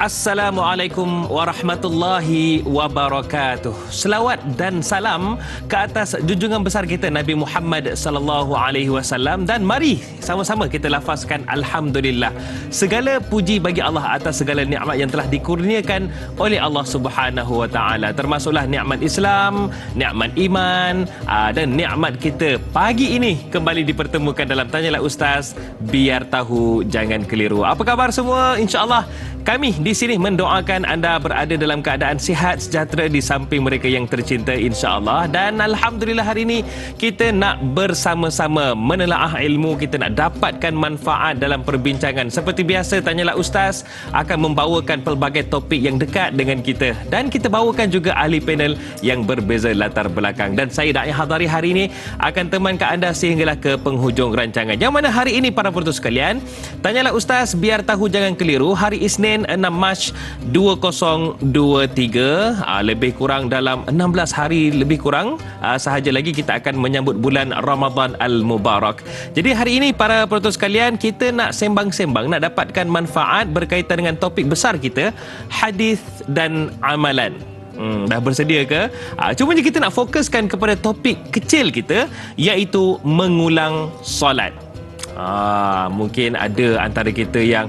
Assalamualaikum warahmatullahi wabarakatuh. Selawat dan salam ke atas junjungan besar kita Nabi Muhammad sallallahu alaihi wasallam, dan mari sama-sama kita lafazkan alhamdulillah. Segala puji bagi Allah atas segala nikmat yang telah dikurniakan oleh Allah Subhanahu wa taala, termasuklah nikmat Islam, nikmat iman, dan nikmat kita pagi ini kembali dipertemukan dalam Tanyalah Ustaz, biar tahu jangan keliru. Apa khabar semua? Insya-Allah kami di sini mendoakan anda berada dalam keadaan sihat sejahtera di samping mereka yang tercinta, insya-Allah. Dan alhamdulillah hari ini kita nak bersama-sama menelaah ilmu, kita nak dapatkan manfaat dalam perbincangan. Seperti biasa, Tanyalah Ustaz akan membawakan pelbagai topik yang dekat dengan kita, dan kita bawakan juga ahli panel yang berbeza latar belakang. Dan saya Da'i Hadari hari ini akan temankan anda sehinggalah ke penghujung rancangan. Yang mana hari ini para penonton sekalian, Tanyalah Ustaz biar tahu jangan keliru, hari Isnin 6 Mac 2023, lebih kurang dalam 16 hari lebih kurang sahaja lagi kita akan menyambut bulan Ramadan Al-Mubarak. Jadi hari ini para penonton sekalian, kita nak sembang-sembang, nak dapatkan manfaat berkaitan dengan topik besar kita, hadis dan amalan. Dah bersedia ke? Cumanya kita nak fokuskan kepada topik kecil kita, iaitu mengulang solat. Mungkin ada antara kita yang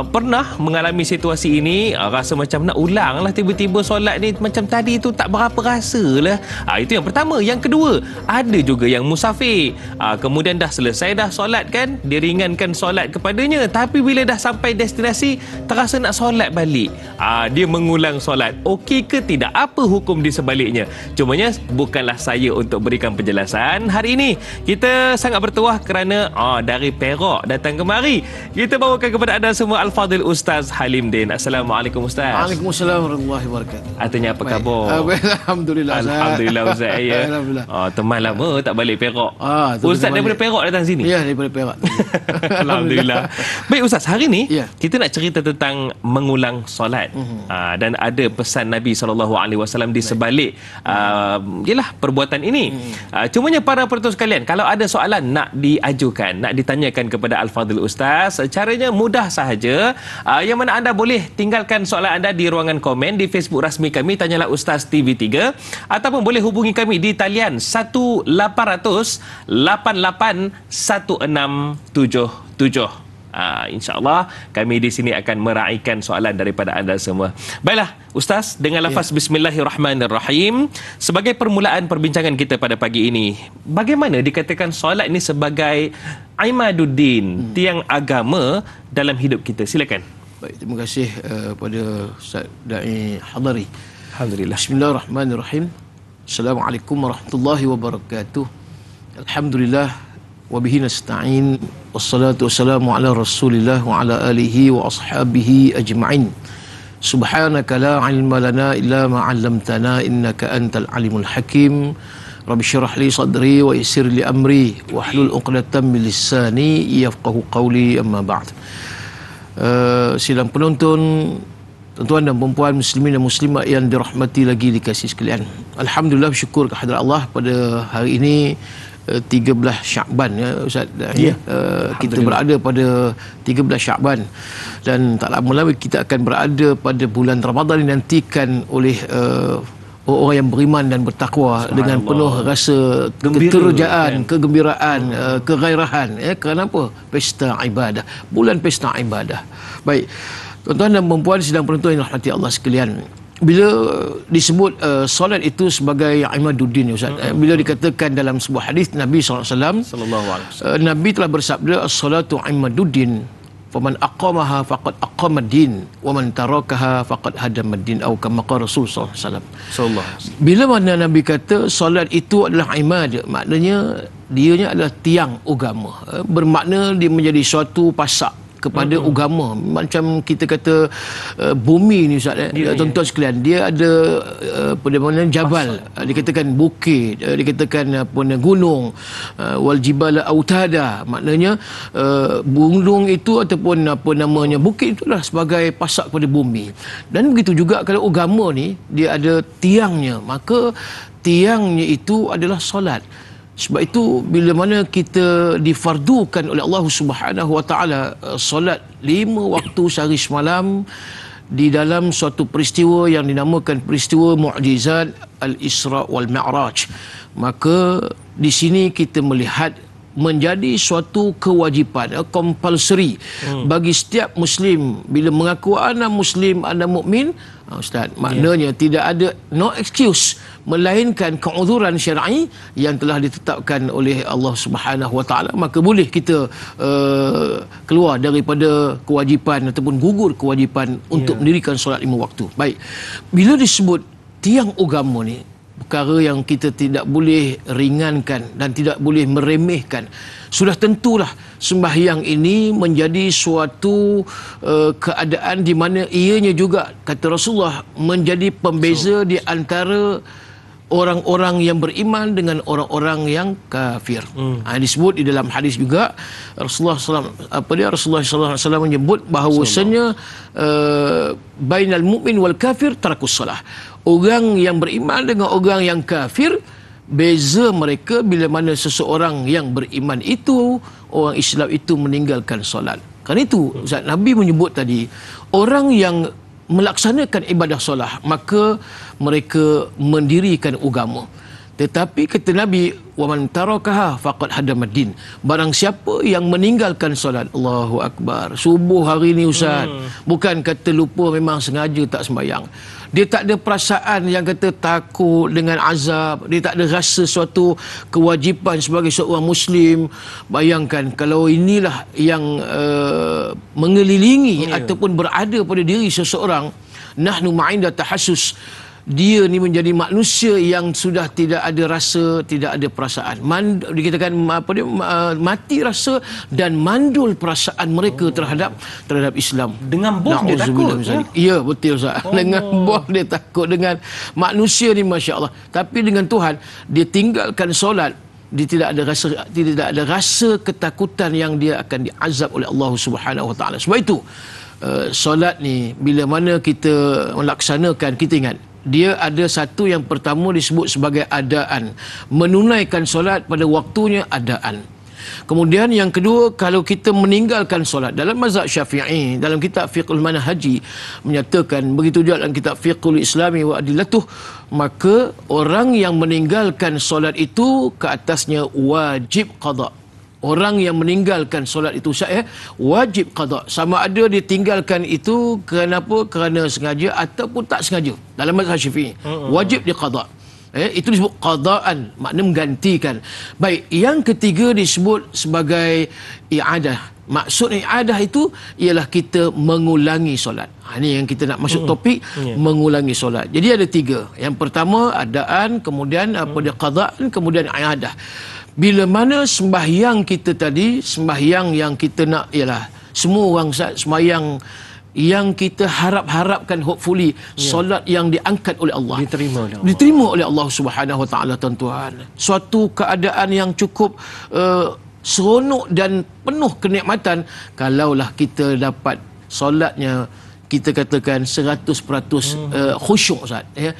pernah mengalami situasi ini, rasa macam nak ulang lah, tiba-tiba solat ni macam tadi tu tak berapa rasa lah. Itu yang pertama. Yang kedua, ada juga yang musafir, kemudian dah selesai dah solat kan, dia ringankan solat kepadanya, tapi bila dah sampai destinasi terasa nak solat balik, dia mengulang solat. Okey ke tidak? Apa hukum di sebaliknya? Cumanya bukanlah saya untuk berikan penjelasan. Hari ini kita sangat bertuah kerana dari Perak datang kemari. Kita bawakan kepada anda semua Al-Fadhil Ustaz Halim Din. Assalamualaikum Ustaz. Waalaikumsalam warahmatullahi wabarakatuh. Artinya apa khabar? Alhamdulillah. Alhamdulillah Ustaz. Ya. Alhamdulillah. Teman lama tak balik Perak. Ustaz daripada Perak datang sini? Ya, daripada Perak. Alhamdulillah. Baik Ustaz, hari ni kita nak cerita tentang mengulang solat. Dan ada pesan Nabi SAW di sebalik yalah perbuatan ini. Cumanya para penonton sekalian, kalau ada soalan nak diajukan, nak ditanyakan kepada Al-Fadhil Ustaz, caranya mudah sahaja. Yang mana anda boleh tinggalkan soalan anda di ruangan komen di Facebook rasmi kami Tanyalah Ustaz TV3, ataupun boleh hubungi kami di talian 1-800-88-1677. InsyaAllah kami di sini akan meraihkan soalan daripada anda semua. Baiklah Ustaz, dengan lafaz Bismillahirrahmanirrahim sebagai permulaan perbincangan kita pada pagi ini, bagaimana dikatakan solat ini sebagai imaduddin, tiang agama dalam hidup kita? Silakan. Baik, terima kasih pada Ustaz Da'i Hadari. Alhamdulillah. Bismillahirrahmanirrahim. Assalamualaikum warahmatullahi wabarakatuh. Alhamdulillah wa bihi nasta'in, wassalatu wassalamu ala Rasulillah wa ala alihi wa ashabihi ajma'in. Subhanaka la ilma lana illa ma 'allamtana innaka antal alimul hakim. Rabbi syrah li sadri wa yassir li amri wa hlul 'uqdatam min lisani yafqahu qawli, amma ba'd. Sidang penonton, tuan-tuan dan puan-puan muslimin dan muslimat yang dirahmati lagi dikasihi sekalian. Alhamdulillah, bersyukur kehadrat Allah pada hari ini 13 Syakban ya Ustaz. Kita berada pada 13 Syakban, dan tak lama lagi kita akan berada pada bulan Ramadan yang dinantikan oleh orang yang beriman dan bertakwa dengan penuh rasa keterujaan, kegembiraan, kegairahan ya. Kerana apa? Pesta ibadah, bulan pesta ibadah. Baik, tuan-tuan dan puan-puan sidang penonton yang dirahmati Allah sekalian, bila disebut solat itu sebagai imaduddin Ustaz, bila dikatakan dalam sebuah hadis Nabi SAW, Nabi telah bersabda, as-salatu imaduddin, faman aqamaha faqad aqamad-din, wa man tarakaha faqad hadamad-din, atau kama qala Rasul SAW. Bila mana Nabi kata solat itu adalah imad, maknanya dianya adalah tiang agama, bermakna dia menjadi suatu pasak kepada agama. Macam kita kata bumi ni Ustaz, tuan-tuan sekalian, dia ada mana jabal, dikatakan bukit, dikatakan gunung, wal jibala autada, maknanya gunung itu ataupun bukit itulah sebagai pasak kepada bumi. Dan begitu juga kalau agama ni dia ada tiangnya, maka tiangnya itu adalah solat. Sebab itu bila mana kita difardukan oleh Allah Subhanahu Wa Taala solat 5 waktu sehari semalam, di dalam suatu peristiwa yang dinamakan peristiwa mukjizat Al-Isra wal Mi'raj. Maka di sini kita melihat menjadi suatu kewajipan, compulsory bagi setiap Muslim. Bila mengaku ana Muslim, ana mukmin, Ustaz, maknanya tidak ada no excuse melainkan keudhuran syar'i yang telah ditetapkan oleh Allah Subhanahu Wa Taala, maka boleh kita keluar daripada kewajipan ataupun gugur kewajipan untuk mendirikan solat 5 waktu. Baik, bila disebut tiang agama ni, perkara yang kita tidak boleh ringankan dan tidak boleh meremehkan. Sudah tentulah sembahyang ini menjadi suatu keadaan di mana ianya juga, kata Rasulullah, menjadi pembeza di antara orang-orang yang beriman dengan orang-orang yang kafir. Disebut di dalam hadis juga Rasulullah SAW menyebut bahawasanya bainal mu'min wal kafir tarakus salah. Orang yang beriman dengan orang yang kafir, beza mereka bila mana seseorang yang beriman itu, orang Islam itu meninggalkan solat. Kerana itu Ustaz, Nabi menyebut tadi, orang yang melaksanakan ibadah solat, maka mereka mendirikan agama. Tetapi kata Nabi, waman tarakaha faqad hadamaddin. Barang siapa yang meninggalkan solat, Allahu akbar, subuh hari ni Ustaz, bukan kata lupa, memang sengaja tak sembahyang. Dia tak ada perasaan yang kata takut dengan azab, dia tak ada rasa suatu kewajipan sebagai seorang Muslim. Bayangkan kalau inilah yang mengelilingi ataupun berada pada diri seseorang, nahnu ma'inda tahassus, dia ni menjadi manusia yang sudah tidak ada rasa, tidak ada perasaan. Dikatakan mati rasa dan mandul perasaan mereka terhadap Islam. Dengan bos dia takut. Ya, betul Ustaz. Dengan bos dia takut, dengan manusia ni masya-Allah. Tapi dengan Tuhan, dia tinggalkan solat, dia tidak ada rasa ketakutan yang dia akan diazab oleh Allah Subhanahu Wa Taala. Sebab itu solat ni bila mana kita melaksanakan, kita ingat dia ada satu yang pertama disebut sebagai adaan. Menunaikan solat pada waktunya adaan. Kemudian yang kedua, kalau kita meninggalkan solat, dalam mazhab Syafi'i, dalam kitab Fiqhul Manhaji menyatakan, begitu juga dalam kitab Fiqhul Islami wa Adillatuh, maka orang yang meninggalkan solat itu ke atasnya wajib qada. Orang yang meninggalkan solat itu wajib qada. Sama ada dia tinggalkan itu kenapa? Kerana sengaja ataupun tak sengaja. Dalam mazhab Syafi'i, wajib dia qada. Itu disebut qadaan, makna menggantikan. Baik, yang ketiga disebut sebagai i'adah. Maksud i'adah itu ialah kita mengulangi solat. Ini yang kita nak masuk topik, mengulangi solat. Jadi ada 3. Yang pertama adaan, kemudian qadaan, kemudian i'adah. Bila mana sembahyang kita tadi, sembahyang yang kita nak ialah semua orang sembahyang yang kita harapkan, hopefully solat yang diangkat oleh Allah, diterima oleh Allah Subhanahu Wa Taala, tuan-tuan. Suatu keadaan yang cukup seronok dan penuh kenikmatan kalaulah kita dapat solatnya, kita katakan 100% khusyuk, Ustaz, ya.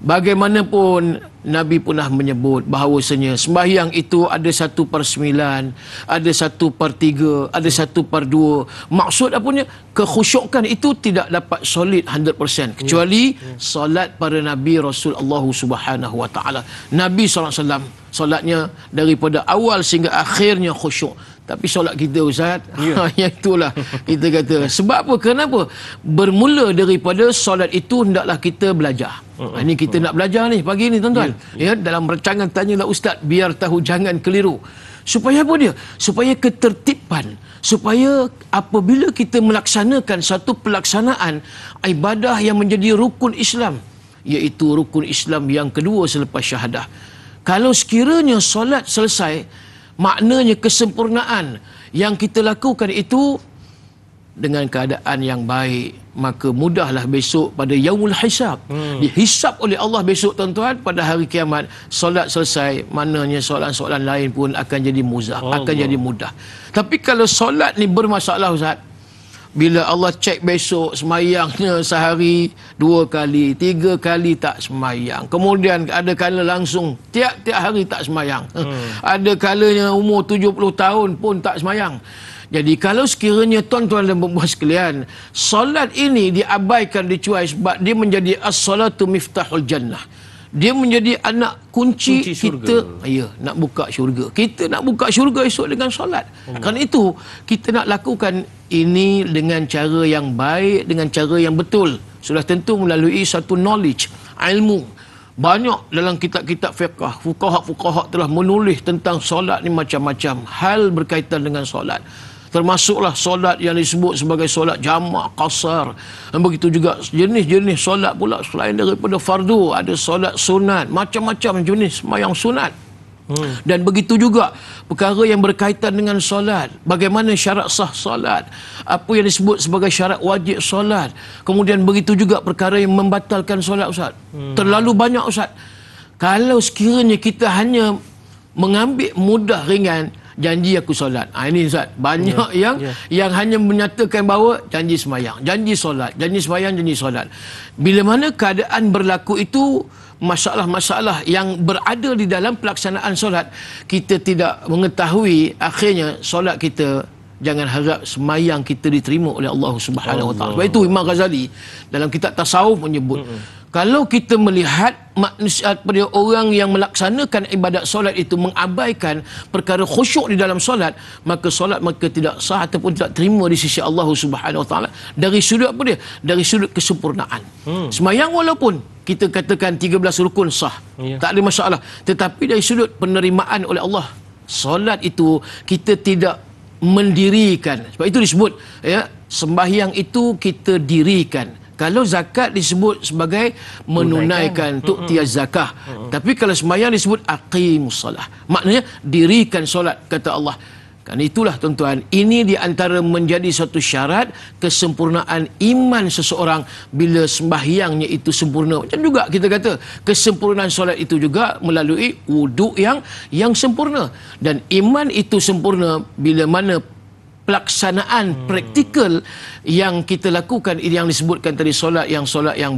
Bagaimanapun Nabi pernah menyebut bahawasanya sembahyang itu ada 1/9, ada 1/3, ada 1/2. Maksud apanya? Kekhusyukan itu tidak dapat solid 100%, kecuali solat para Nabi Rasul Allah Subhanahu Wa Taala. Nabi SAW solatnya daripada awal sehingga akhirnya khusyuk. Tapi solat kita, Ustaz, yang itulah kita kata. Sebab apa? Kenapa? Bermula daripada solat itu hendaklah kita belajar. Ini kita nak belajar ni pagi ni, tuan-tuan. Ya, dalam rancangan Tanyalah Ustaz, biar tahu jangan keliru. Supaya apa dia? Supaya ketertiban. Supaya apabila kita melaksanakan satu pelaksanaan ibadah yang menjadi rukun Islam, iaitu rukun Islam yang kedua selepas syahadah, kalau sekiranya solat selesai, maknanya kesempurnaan yang kita lakukan itu dengan keadaan yang baik, maka mudahlah besok pada yaumul hisab. Dihisab oleh Allah besok, tuan-tuan, pada hari kiamat. Solat selesai, maknanya soalan-soalan lain pun akan jadi akan jadi mudah. Tapi kalau solat ni bermasalah, Ustaz, bila Allah cek besok semayangnya sehari 2 kali, 3 kali tak semayang. Kemudian ada kala langsung tiap-tiap hari tak semayang. Ada kalanya umur 70 tahun pun tak semayang. Jadi kalau sekiranya tuan-tuan dan puan-puan sekalian, solat ini diabaikan, dicuai sebab dia menjadi as-salatu miftahul jannah. Dia menjadi anak kunci kita, ya, nak buka syurga. Kita nak buka syurga esok dengan solat. Kerana itu kita nak lakukan ini dengan cara yang baik, dengan cara yang betul. Sudah tentu melalui satu knowledge, ilmu. Banyak dalam kitab-kitab fiqh, fuqaha telah menulis tentang solat ni macam-macam hal berkaitan dengan solat. Termasuklah solat yang disebut sebagai solat jamak, qasar. Dan begitu juga jenis-jenis solat pula selain daripada fardu. Ada solat sunat, macam-macam jenis sembahyang sunat. Dan begitu juga perkara yang berkaitan dengan solat. Bagaimana syarat sah solat, apa yang disebut sebagai syarat wajib solat. Kemudian begitu juga perkara yang membatalkan solat, Ustaz. Terlalu banyak, Ustaz. Kalau sekiranya kita hanya mengambil mudah ringan, janji aku solat. Ini Ustaz, banyak yang hanya menyatakan bahawa janji sembahyang, janji solat, janji sembahyang, janji solat. Bila mana keadaan berlaku itu, masalah-masalah yang berada di dalam pelaksanaan solat, kita tidak mengetahui, akhirnya solat kita, jangan harap sembahyang kita diterima oleh Allah Subhanahu Wa Taala. Sebab itu Imam Ghazali dalam kitab tasawuf menyebut, kalau kita melihat manusia pada orang yang melaksanakan ibadat solat itu mengabaikan perkara khusyuk di dalam solat, maka solat mereka tidak sah ataupun tidak terima di sisi Allah Subhanahu Wa Taala. Dari sudut apa dia? Dari sudut kesempurnaan. Sembahyang walaupun kita katakan 13 rukun sah, tak ada masalah, tetapi dari sudut penerimaan oleh Allah, solat itu kita tidak mendirikan. Sebab itu disebut, ya, sembahyang itu kita dirikan. Kalau zakat disebut sebagai menunaikan, tu'tiyaz zakah. Tapi kalau sembahyang disebut aqimus salah. Maknanya dirikan solat, kata Allah. Kan itulah tuan-tuan, ini di antara menjadi satu syarat kesempurnaan iman seseorang bila sembahyangnya itu sempurna. Macam juga kita kata kesempurnaan solat itu juga melalui wuduk yang sempurna. Dan iman itu sempurna bila mana pelaksanaan praktikal yang kita lakukan, yang disebutkan tadi, solat yang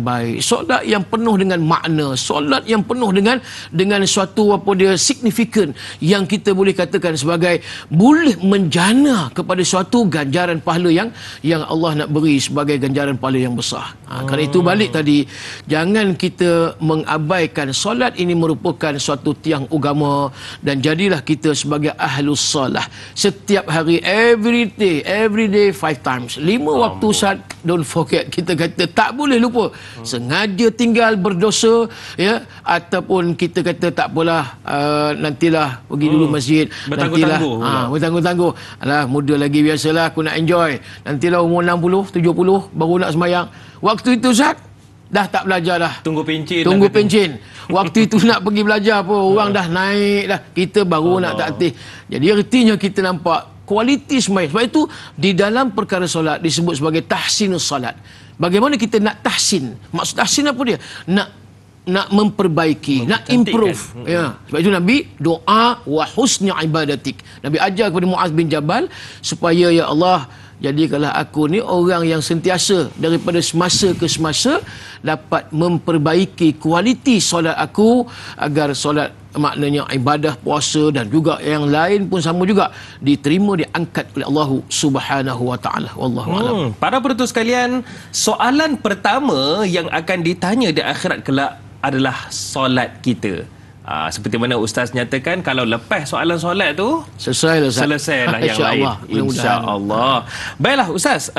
baik, solat yang penuh dengan makna, solat yang penuh dengan suatu apa dia signifikan, yang kita boleh katakan sebagai boleh menjana kepada suatu ganjaran pahala yang Allah nak beri sebagai ganjaran pahala yang besar. Kerana itu balik tadi, jangan kita mengabaikan solat ini merupakan suatu tiang agama, dan jadilah kita sebagai ahlus salah setiap hari, every day 5 times, 5 waktu, Ustaz. Don't forget, kita kata tak boleh lupa. Sengaja tinggal berdosa, ya, ataupun kita kata tak apalah, nantilah pergi dulu masjid, bertangguh-tangguh, alah muda lagi, biasalah aku nak enjoy, nantilah umur 60 70 baru nak sembahyang. Waktu itu, Ustaz, dah tak belajar dah. Tunggu pencin. Waktu itu nak pergi belajar apa, orang dah naik dah, kita baru nak taktis. Jadi artinya kita nampak kualiti sembahyang. Sebab itu di dalam perkara solat disebut sebagai tahsinus salat. Bagaimana kita nak tahsin? Maksud tahsin apa dia? Nak memperbaiki, nak improve. Ya. Sebab itu Nabi doa wa husni ibadatik. Nabi ajar kepada Muaz bin Jabal supaya, ya Allah, jadikanlah aku ni orang yang sentiasa daripada semasa ke semasa dapat memperbaiki kualiti solat aku, agar solat maknanya ibadah, puasa dan juga yang lain pun sama juga diterima, diangkat oleh Allah Subhanahu Wa Taala. Wallahu a'lam. Para penonton sekalian, soalan pertama yang akan ditanya di akhirat kelak adalah solat kita. Seperti mana Ustaz nyatakan, kalau lepas soalan solat tu selesailah yang lain, insya-Allah. Baiklah Ustaz,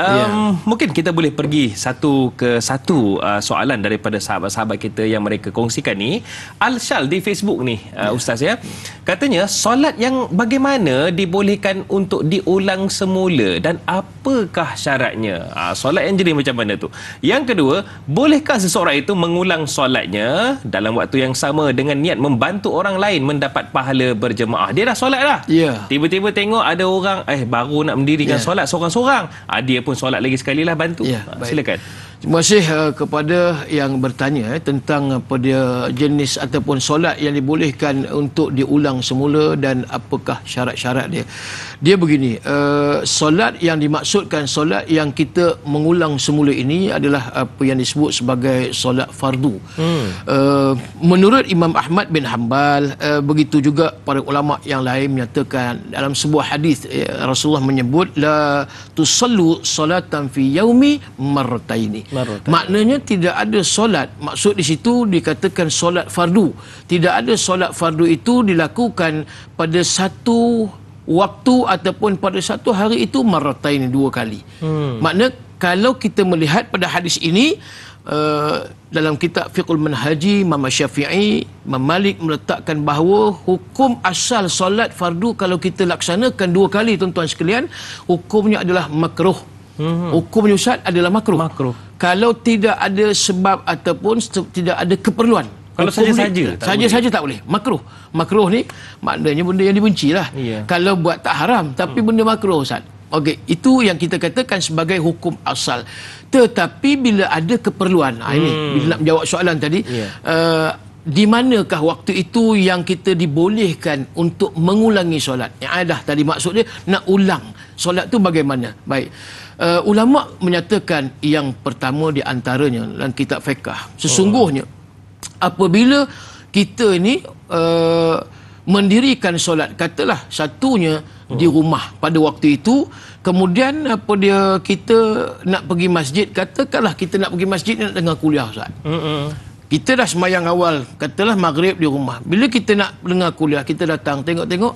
mungkin kita boleh pergi satu ke satu soalan daripada sahabat-sahabat kita yang mereka kongsikan ni. Al-Syal di Facebook ni, Ustaz, ya, katanya solat yang bagaimana dibolehkan untuk diulang semula dan apakah syaratnya? Solat yang jadi macam mana tu? Yang kedua, bolehkah seseorang itu mengulang solatnya dalam waktu yang sama dengan niat membantu orang lain mendapat pahala berjemaah? Dia dah solat dah, tiba-tiba tengok ada orang baru nak mendirikan solat seorang-seorang, dia pun solat lagi sekali lah, bantu. Silakan. Terima kasih kepada yang bertanya tentang pada jenis ataupun solat yang dibolehkan untuk diulang semula dan apakah syarat-syarat dia. Dia begini, solat yang dimaksudkan, solat yang kita mengulang semula ini adalah apa yang disebut sebagai solat fardu. Menurut Imam Ahmad bin Hanbal, begitu juga para ulama yang lain menyatakan dalam sebuah hadis Rasulullah menyebut la tusallu salatan fi yaumi marrataini. Maknanya tidak ada solat, maksud di situ dikatakan solat fardu. Tidak ada solat fardu itu dilakukan pada satu waktu ataupun pada satu hari itu marrataini, 2 kali. Makna kalau kita melihat pada hadis ini, dalam kitab Fiqhul Manhaji, Imam Syafi'i, Imam Malik meletakkan bahawa hukum asal solat fardu kalau kita laksanakan 2 kali, tuan-tuan sekalian, hukumnya adalah makruh. Hukumnya Ustaz adalah makruh. Kalau tidak ada sebab ataupun tidak ada keperluan. Kalau saja-saja tak boleh. Makruh ni maknanya benda yang dibenci lah. Kalau buat tak haram, tapi benda makruh Ustaz. Okey, itu yang kita katakan sebagai hukum asal. Tetapi bila ada keperluan, ini bila nak menjawab soalan tadi, di manakah waktu itu yang kita dibolehkan untuk mengulangi solat? I'adah tadi maksud dia nak ulang solat tu bagaimana? Baik. Ulama menyatakan yang pertama di antaranya dalam kitab fiqh, sesungguhnya apabila kita ni mendirikan solat, katalah satunya di rumah pada waktu itu, kemudian kita nak pergi masjid, katakanlah kita nak pergi masjid nak dengar kuliah Ustaz. Kita dah semayang awal, katalah maghrib di rumah. Bila kita nak dengar kuliah, kita datang tengok-tengok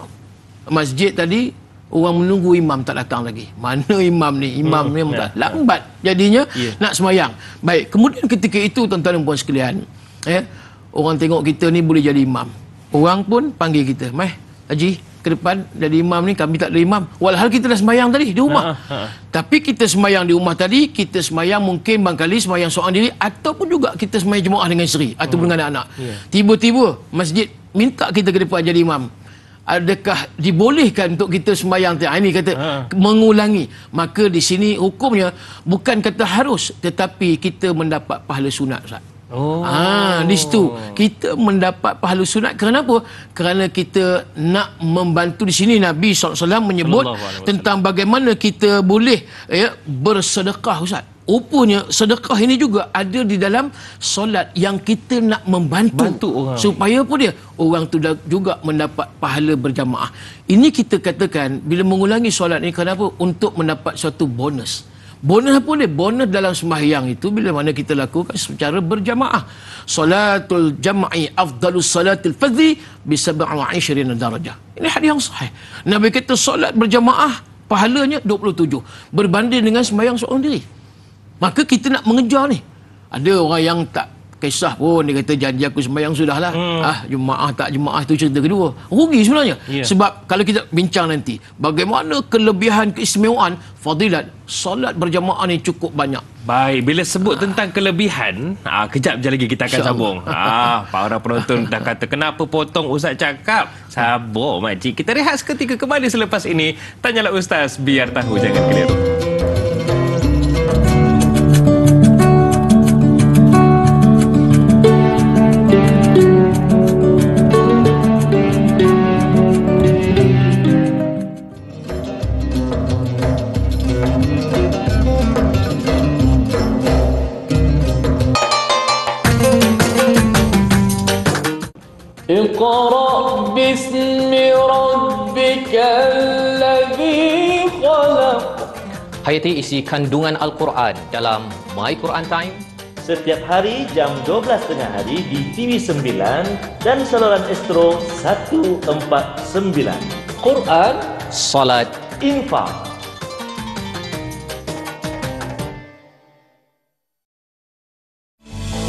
masjid tadi orang menunggu imam tak datang lagi. Mana imam ni? Imam ni lambat. Jadinya nak semayang. Baik, kemudian ketika itu tuan-tuan dan puan sekalian, orang tengok kita ni boleh jadi imam. Orang pun panggil kita, "Mai, Haji, ke depan jadi imam ni, kami tak ada imam." Walhal kita dah semayang tadi di rumah. Tapi kita semayang di rumah tadi, kita semayang mungkin barangkali semayang seorang diri, ataupun juga kita semayang jemaah dengan isteri ataupun dengan anak-anak. Tiba-tiba masjid minta kita ke depan jadi imam. Adakah dibolehkan untuk kita semayang? Ini kata mengulangi. Maka di sini hukumnya bukan kata harus, tetapi kita mendapat pahala sunat Ustaz. Di situ kita mendapat pahala sunat. Kenapa? Kerana kita nak membantu. Di sini Nabi SAW menyebut tentang bagaimana kita boleh bersedekah Ustaz. Rupanya sedekah ini juga ada di dalam solat yang kita nak membantu orang, supaya apa dia? Orang tu juga mendapat pahala berjamaah. Ini kita katakan bila mengulangi solat ni, kenapa? Untuk mendapat suatu bonus. Bonus apa dia? Bonus dalam sembahyang itu bila mana kita lakukan secara berjamaah. Salatul jam'i afdalus salatil fadhi bi 27 darajah. Ini hadis yang sahih. Nabi kata solat berjamaah pahalanya 27 berbanding dengan sembahyang seorang diri. Maka kita nak mengejar ni. Ada orang yang tak kisah pun, dia kata janji aku sembahyang sudahlah. Jemaah tak jemaah itu cerita kedua. Rugi sebenarnya. Sebab kalau kita bincang nanti bagaimana kelebihan keistimewaan fadilat solat berjamaah ni cukup banyak. Baik, bila sebut tentang kelebihan, kejap je lagi kita akan sambung. Para penonton dah kata kenapa potong Ustaz cakap. Sabar makcik. Kita rehat seketika, kembali selepas ini. Tanyalah Ustaz, biar tahu jangan keliru. اقرأ باسم ربك الذي خلق. Hayati isi kandungan Al-Quran dalam My Quran Time setiap hari jam 12 tengah hari di TV9 dan saluran Astro 149. Quran, Salat, Infak.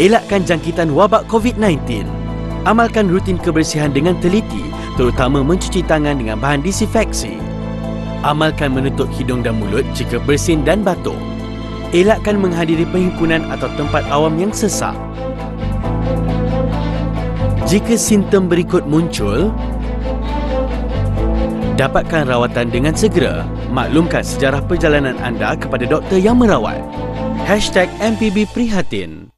Elakkan jangkitan wabak COVID-19. Amalkan rutin kebersihan dengan teliti, terutama mencuci tangan dengan bahan disinfeksi. Amalkan menutup hidung dan mulut jika bersin dan batuk. Elakkan menghadiri perhimpunan atau tempat awam yang sesak. Jika simptom berikut muncul, dapatkan rawatan dengan segera. Maklumkan sejarah perjalanan anda kepada doktor yang merawat. #MPB Prihatin.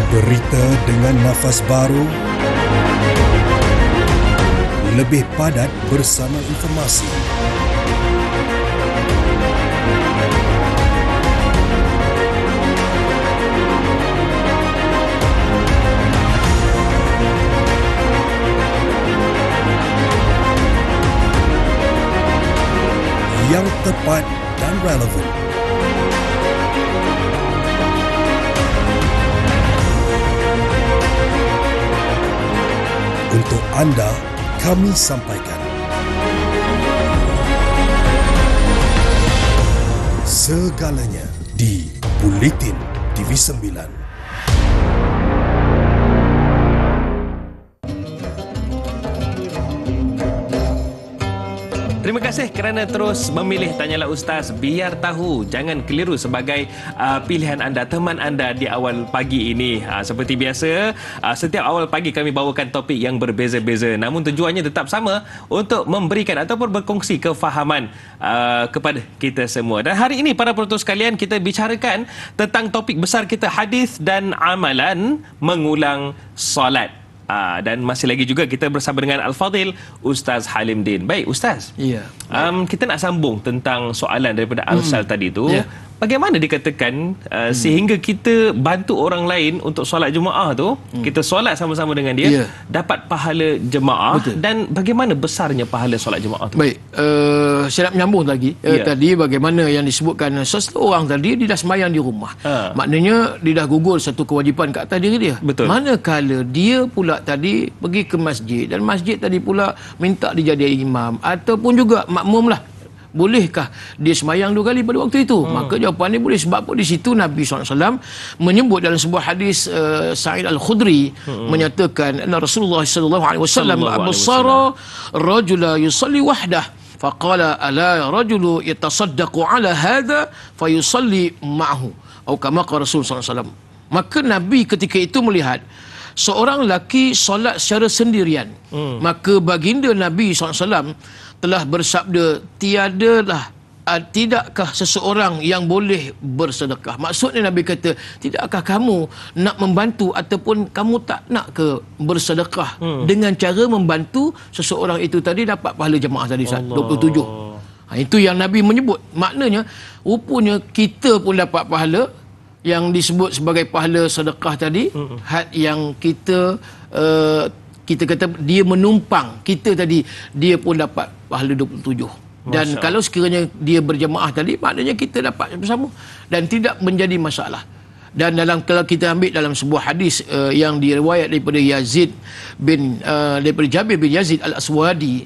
Berita dengan nafas baru, lebih padat bersama informasi. Yang tepat dan relevan. Untuk anda, kami sampaikan. Segalanya di Buletin TV 9. Terima kasih kerana terus memilih Tanyalah Ustaz. Biar tahu, jangan keliru sebagai pilihan anda, teman anda di awal pagi ini. Seperti biasa, setiap awal pagi kami bawakan topik yang berbeza-beza. Namun tujuannya tetap sama, untuk memberikan ataupun berkongsi kefahaman kepada kita semua. Dan hari ini para penonton sekalian, kita bicarakan tentang topik besar kita, hadis dan amalan mengulang solat. Dan masih lagi juga kita bersama dengan Al-Fadhil Ustaz Halim Din. Baik Ustaz, kita nak sambung tentang soalan daripada Arsal tadi tu. Bagaimana dikatakan sehingga kita bantu orang lain untuk solat Jumaat tu, kita solat sama-sama dengan dia, dapat pahala jemaah. Betul. Dan bagaimana besarnya pahala solat Jumaat tu? Baik, saya nak menyambung lagi tadi bagaimana yang disebutkan seseorang tadi dia dah semayang di rumah. Maknanya dia dah gugur satu kewajipan kat atas diri dia. Betul. Manakala dia pula tadi pergi ke masjid, dan masjid tadi pula minta dijadikan imam ataupun juga makmum lah. Bolehkah dia semayang 2 kali pada waktu itu? Maka jawapannya boleh, sebab di situ Nabi SAW menyebut dalam sebuah hadis Sa'id Al-Khudri menyatakan Rasulullah SAW absara rajula yusalli wahdah faqala ala rajulu yatasaddaqu ala hadha fayusalli ma'ahu, atau kama qala Rasulullah SAW. Maka Nabi ketika itu melihat seorang lelaki solat secara sendirian. Maka baginda Nabi SAW telah bersabda, tidakkah seseorang yang boleh bersedekah? Maksudnya Nabi kata, tidakkah kamu nak membantu ataupun kamu tak nak ke bersedekah dengan cara membantu seseorang itu tadi dapat pahala jemaah tadi, 27. Itu yang Nabi menyebut. Maknanya rupanya kita pun dapat pahala yang disebut sebagai pahala sedekah tadi. Had yang kita kita kata dia menumpang kita tadi, dia pun dapat pahala 27. Dan kalau sekiranya dia berjemaah tadi, maknanya kita dapat bersama dan tidak menjadi masalah. Dan kalau kita ambil dalam sebuah hadis yang diriwayat daripada daripada Jabir bin Yazid Al-Aswadi,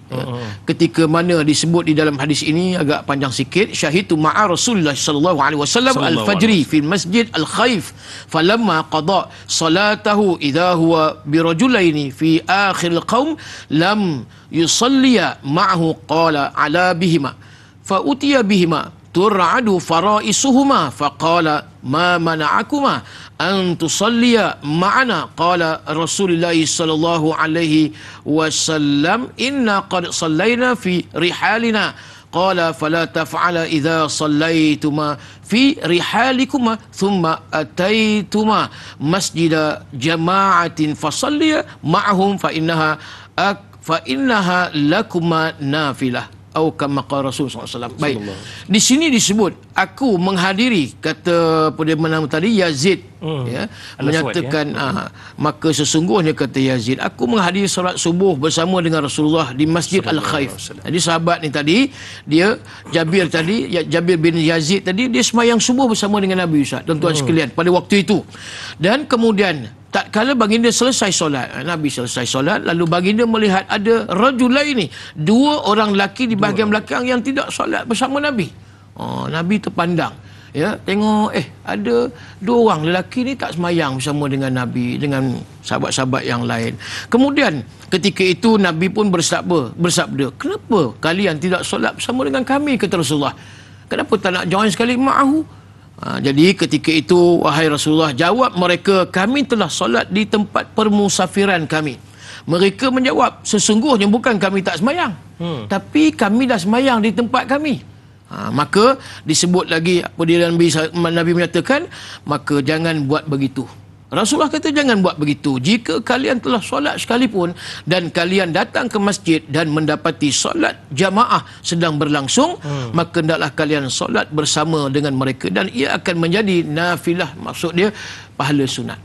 ketika mana disebut di dalam hadis ini agak panjang sikit, syahidu ma'a Rasulullah sallallahu alaihi wasallam al-fajri fi masjid al-Khaif falamma qada salatahu idza huwa bi rajulaini fi akhir al-qaum lam yusalliya ma'ahu qala ala bihima fa utiya bihima tur'adu faraisuhuma faqala ma mana'akuma an tusalliya ma'ana qala Rasulullah sallallahu alaihi wasallam inna qad sallayna fi rihalina qala fala taf'ala idza sallaituma fi rihalikuma thumma ataituma masjida jama'atin fasalliya ma'ahum fa innaha lakuma nafilah, atau kama qala Rasulullah SAW. Baik. Di sini disebut aku menghadiri, kata pada nama tadi Yazid menyatakan maka sesungguhnya kata Yazid, aku menghadiri solat subuh bersama dengan Rasulullah di Masjid Al-Khaif. Jadi sahabat ni tadi, dia Jabir bin Yazid tadi, dia semayang subuh bersama dengan Nabi, Ustaz, tuan-tuan sekalian, pada waktu itu. Dan kemudian tak kala baginda selesai solat, Nabi selesai solat, lalu baginda melihat ada rajulaini, 2 orang lelaki di bahagian belakang yang tidak solat bersama Nabi. Nabi terpandang, tengok ada 2 orang lelaki ni tak semayang bersama dengan Nabi, dengan sahabat-sahabat yang lain. Kemudian ketika itu Nabi pun bersabda, kenapa kalian tidak solat bersama dengan kami, kata Rasulullah? Kenapa tak nak join sekali ma'ahu? Jadi ketika itu, wahai Rasulullah, jawab mereka, kami telah solat di tempat permusafiran kami. Mereka menjawab, sesungguhnya bukan kami tak semayang, tapi kami dah semayang di tempat kami. Maka disebut lagi apa dia Nabi menyatakan, maka jangan buat begitu. Rasulullah kata jangan buat begitu. Jika kalian telah solat sekalipun dan kalian datang ke masjid dan mendapati solat jamaah sedang berlangsung, maka hendaklah kalian solat bersama dengan mereka dan ia akan menjadi nafilah, maksud dia pahala sunat.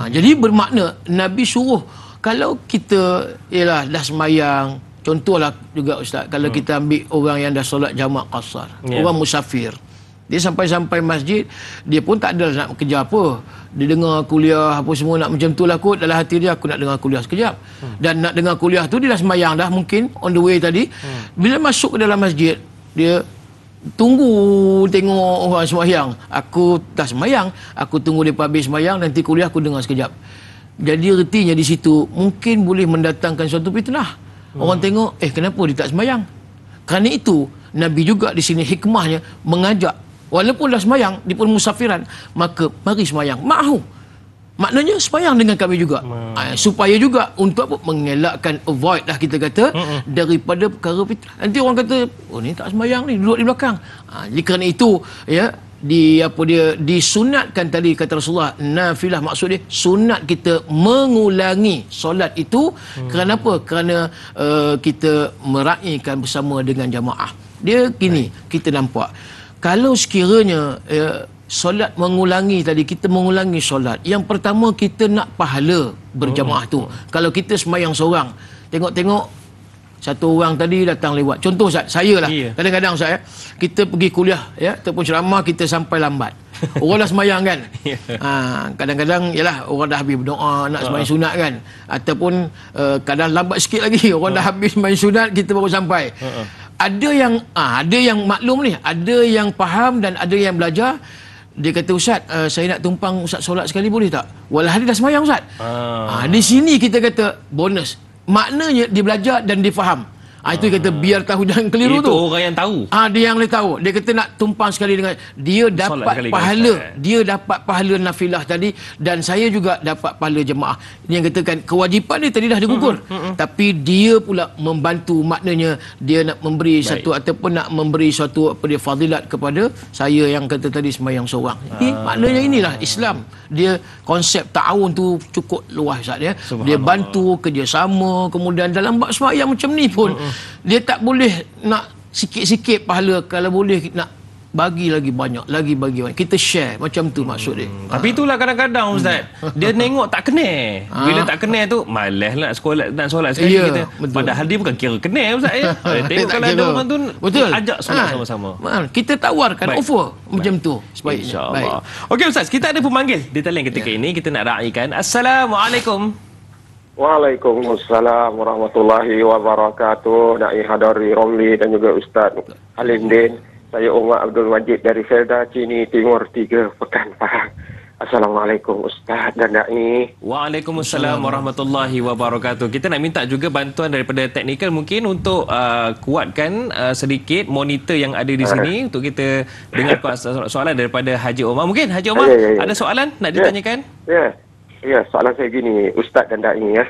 Jadi bermakna Nabi suruh, kalau kita ialah dah semayang, contohlah juga Ustaz, kalau kita ambil orang yang dah solat jamaah qasar, orang musafir, dia sampai-sampai masjid, dia pun tak ada nak kerja apa. Dia dengar kuliah apa semua nak macam tu lah kot. Dalam hati dia, aku nak dengar kuliah sekejap. Dan nak dengar kuliah tu, dia dah semayang dah mungkin on the way tadi. Bila masuk ke dalam masjid, dia tunggu tengok orang semayang. Aku dah semayang, aku tunggu dia habis semayang, nanti kuliah aku dengar sekejap. Jadi ertinya di situ mungkin boleh mendatangkan suatu fitnah. Orang tengok, kenapa dia tak semayang? Kerana itu, Nabi juga di sini hikmahnya mengajak, walaupun dah semayang di permusafiran, maka mari semayang ma'ahu. Maknanya semayang dengan kami juga. Supaya juga untuk apa? Mengelakkan, avoid lah kita kata, daripada perkara fitnah. Nanti orang kata, oh ni tak semayang ni, duduk di belakang. Jadi kerana itu, ya, disunatkan tadi kata Rasulullah, nafilah, maksud dia sunat kita mengulangi solat itu. Kerana apa? Kerana kita meraihkan bersama dengan jamaah. Dia gini, kita nampak, kalau sekiranya solat mengulangi tadi, kita mengulangi solat, yang pertama kita nak pahala berjamaah tu. Kalau kita semayang seorang, tengok-tengok satu orang tadi datang lewat, contoh saya lah, kadang-kadang saya, kita pergi kuliah ya, ataupun ceramah, kita sampai lambat. Orang dah semayang kan, kadang-kadang yalah orang dah habis berdoa nak semayang sunat kan, ataupun kadang lambat sikit lagi, orang dah habis semayang sunat, kita baru sampai. Ada yang maklum ni, ada yang faham dan ada yang belajar. Dia kata, Ustaz, saya nak tumpang Ustaz solat sekali boleh tak? Walau dia dah semayang Ustaz. Di sini kita kata bonus. Maknanya dia belajar dan dia faham. Itu kata biar tahu jangan keliru. Itu tu orang yang tahu. Dia yang boleh tahu. Dia kata nak tumpang sekali dengan dia dapat pahala. Dia dapat pahala nafilah tadi, dan saya juga dapat pahala jemaah. Ini yang katakan kewajipan dia tadi dah digugur. Tapi dia pula membantu, maknanya dia nak memberi satu, ataupun nak memberi suatu apa dia fadilat kepada saya yang kata tadi semayang seorang. Maknanya inilah Islam. Dia konsep ta'awun tu cukup luas Ustaz ya. Dia bantu kerjasama, kemudian dalam bab semayang macam ni pun dia tak boleh nak sikit-sikit pahala, kalau boleh nak bagi lagi banyak, lagi bagi banyak. Kita share macam tu maksud dia. Tapi itulah kadang-kadang Ustaz, dia nengok tak kena. Bila tak kena tu malas lah nak solat sekali kita. Betul. Padahal dia bukan kira kena Ustaz ya. Tengok kalau ada orang tu, ajak solat sama-sama. Kita tawarkan offer macam tu sebaiknya. InsyaAllah. Okey Ustaz, kita ada pemanggil di talian ketika ini, kita nak raikan. Assalamualaikum. Waalaikumsalam warahmatullahi wabarakatuh. Na'i Hadari Romli dan juga Ustaz Halim Din. Saya Umar Abdul Majid dari Felda Cini Timur 3 Pekan Pahang. Assalamualaikum Ustaz dan Na'i. Waalaikumsalam warahmatullahi wabarakatuh. Kita nak minta juga bantuan daripada teknikal mungkin untuk kuatkan sedikit monitor yang ada di sini untuk kita dengar soalan daripada Haji Omar. Mungkin Haji Omar ada soalan nak ditanyakan? Ya, soalan saya gini, Ustaz dan Da'i ya.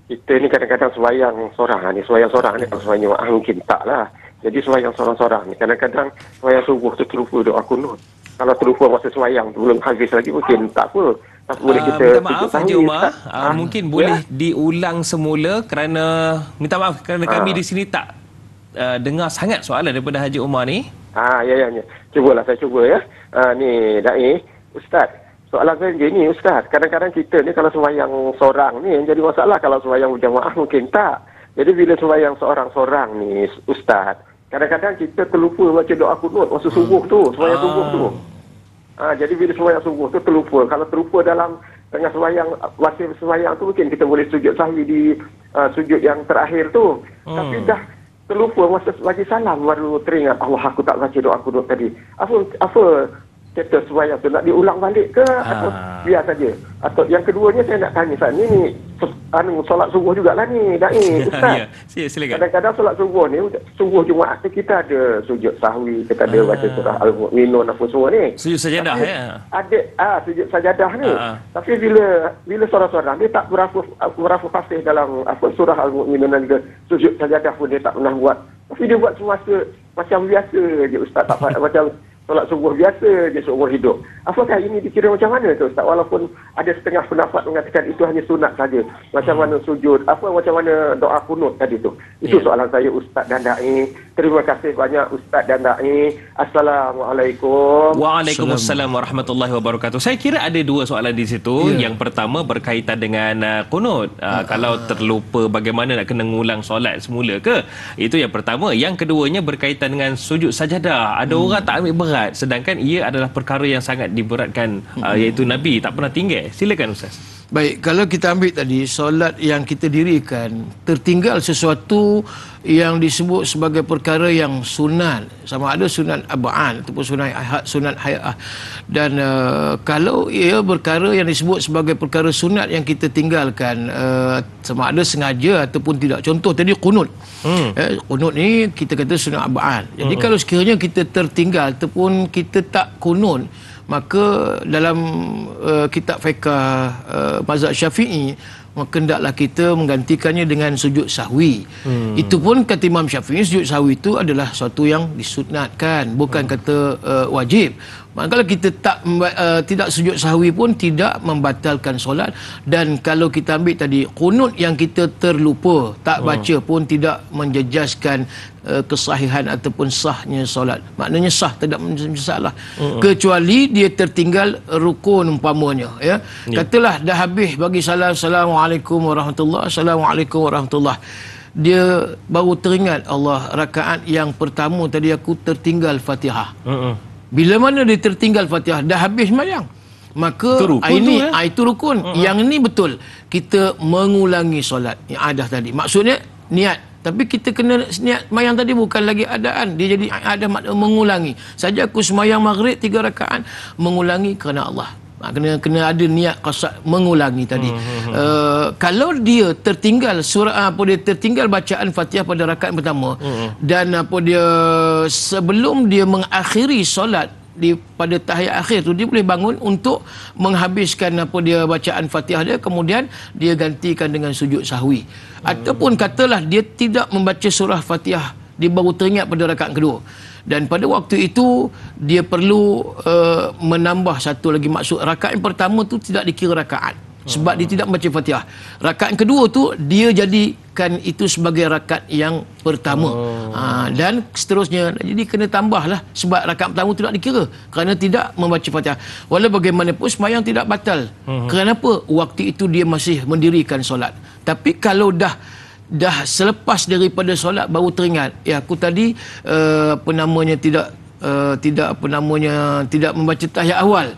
Kita ni kadang-kadang semayang seorang ni, kalau semayang jemaah mungkin tak lah. Jadi semayang seorang-seorang ni, kadang-kadang semayang subuh tu terlupa doa kunut. Kalau terlupa masa semayang tu belum habis lagi, mungkin tak apa. Tak boleh kita minta maaf Haji Umar, mungkin boleh diulang semula kerana, minta maaf kerana kami di sini tak dengar sangat soalan daripada Haji Umar ni. Ya. Cubalah, saya cuba ya. Ni Da'i, Ustaz. Soalan saya begini Ustaz, kadang-kadang kita ni kalau semayang seorang ni yang jadi masalah, kalau semayang berjamaah mungkin tak. Jadi bila semayang seorang-seorang ni Ustaz, kadang-kadang kita terlupa baca doa kunut masa subuh tu, semayang subuh tu. Jadi bila semayang subuh tu terlupa. Kalau terlupa dalam tengah semayang, masa semayang tu mungkin kita boleh sujud sahwi di sujud yang terakhir tu. Tapi dah terlupa masa bagi salam baru teringat, Allah aku tak baca doa kunut tadi. Apa kata sembahyang tu nak diulang balik ke atau biar saja? Atau yang keduanya saya nak tanya Ustaz, ni solat subuh jugalah ni dai Ustaz. Ya, silakan. Kadang-kadang solat subuh ni, subuh Jumaat ni kita ada sujud sahwi, kita ada baca surah Al-Mu'minun apa semua ni. Sujud sajadah ya. Ada sujud sajadah ni. Tapi bila seorang-seorang dia tak berapa fasih dalam surah Al-Mu'minun dan juga sujud sajadah pun dia tak pernah buat. Tapi dia buat semasa macam biasa je Ustaz, tak macam solat subuh biasa je seumur hidup. Apakah ini dikira macam mana tu Ustaz? Walaupun ada setengah pendapat mengatakan itu hanya sunat saja. Macam mana sujud, macam mana doa kunut tadi tu. Itu soalan saya Ustaz dan Dai. Terima kasih banyak Ustaz dan Dai. Assalamualaikum. Waalaikumsalam warahmatullahi wabarakatuh. Saya kira ada dua soalan di situ. Yang pertama berkaitan dengan kunut. Kalau terlupa bagaimana nak kena ngulang solat semula ke? Itu yang pertama. Yang keduanya berkaitan dengan sujud sajadah. Ada orang tak ambil berat, sedangkan ia adalah perkara yang sangat diberatkan, iaitu Nabi tak pernah tinggal. Silakan Ustaz. Baik, kalau kita ambil tadi solat yang kita dirikan, tertinggal sesuatu yang disebut sebagai perkara yang sunat, sama ada sunat ab'an ataupun sunat hay'ah. Dan kalau ia perkara yang disebut sebagai perkara sunat yang kita tinggalkan, sama ada sengaja ataupun tidak. Contoh tadi kunut. Kunut ni kita kata sunat ab'an. Jadi kalau sekiranya kita tertinggal ataupun kita tak kunut, maka dalam kitab fiqh mazhab Syafi'i, maka hendaklah kita menggantikannya dengan sujud sahwi. Itu pun kata Imam Syafi'i, sujud sahwi itu adalah sesuatu yang disunatkan, bukan kata wajib. Kalau kita tidak sujud sahwi pun tidak membatalkan solat. Dan kalau kita ambil tadi kunut yang kita terlupa, tak baca pun tidak menjejaskan kesahihan ataupun sahnya solat. Maknanya sah, tidak masalah. Kecuali dia tertinggal rukun umpamanya, ya. Katalah dah habis bagi salam, Assalamualaikum warahmatullahi, Assalamualaikum warahmatullahi. Dia baru teringat, Allah, rakaat yang pertama tadi aku tertinggal Fatihah. Bila mana dia tertinggal Fatihah, dah habis sembahyang, maka itu rukun. Yang ini betul kita mengulangi solat yang ada tadi. Maksudnya niat. Tapi kita kena niat sembahyang tadi bukan lagi adaan. Dia jadi ada makna mengulangi. Saja aku sembahyang maghrib 3 rakaat, mengulangi kerana Allah. Kena ada niat qasad mengulangi tadi. Kalau dia tertinggal dia tertinggal bacaan Fatihah pada rakaat pertama, dan dia sebelum dia mengakhiri solat pada tahiyat akhir tu, dia boleh bangun untuk menghabiskan dia bacaan Fatihah dia, kemudian dia gantikan dengan sujud sahwi. Ataupun katalah dia tidak membaca surah Fatihah, dia baru teringat pada rakaat kedua, dan pada waktu itu dia perlu menambah satu lagi. Maksud rakaat yang pertama tu tidak dikira rakaat sebab dia tidak membaca Fatihah. Rakaat yang kedua tu dia jadikan itu sebagai rakaat yang pertama. Dan seterusnya. Jadi kena tambahlah sebab rakaat pertama tidak dikira kerana tidak membaca Fatihah. Walau bagaimanapun sembahyang tidak batal. Kenapa? Waktu itu dia masih mendirikan solat. Tapi kalau dah selepas daripada solat baru teringat, aku tadi tidak membaca tahiyat awal.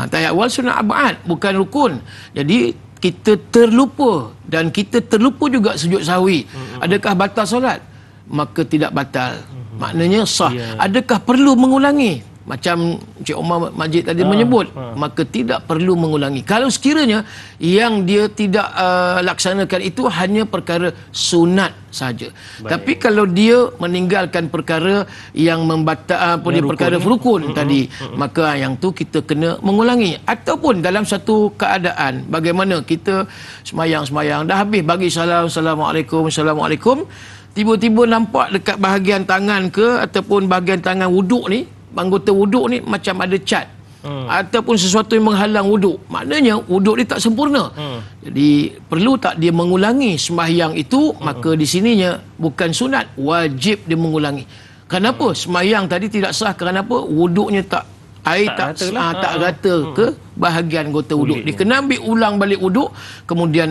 Tahiyat awal sunat ab'ad, bukan rukun. Jadi kita terlupa, dan kita terlupa juga sujud sahwi. Adakah batal solat? Maka tidak batal. Maknanya sah. Adakah perlu mengulangi? Macam Encik Omar Majid tadi menyebut, maka tidak perlu mengulangi. Kalau sekiranya yang dia tidak laksanakan itu hanya perkara sunat saja. Tapi kalau dia meninggalkan perkara yang perkara rukun tadi, maka yang tu kita kena mengulangi. Ataupun dalam satu keadaan bagaimana kita semayang dah habis bagi salam, Assalamualaikum, tiba-tiba nampak dekat bahagian tangan ke ataupun bahagian tangan wuduk ni, anggota wuduk ni macam ada cat ataupun sesuatu yang menghalang wuduk. Maknanya wuduk dia tak sempurna. Jadi perlu tak dia mengulangi sembahyang itu? Maka di sininya bukan sunat, wajib dia mengulangi. Kenapa? Sembahyang tadi tidak sah kerana apa? Wuduknya air tak rata ke bahagian anggota wuduk. Dia kena ambil ulang balik wuduk, kemudian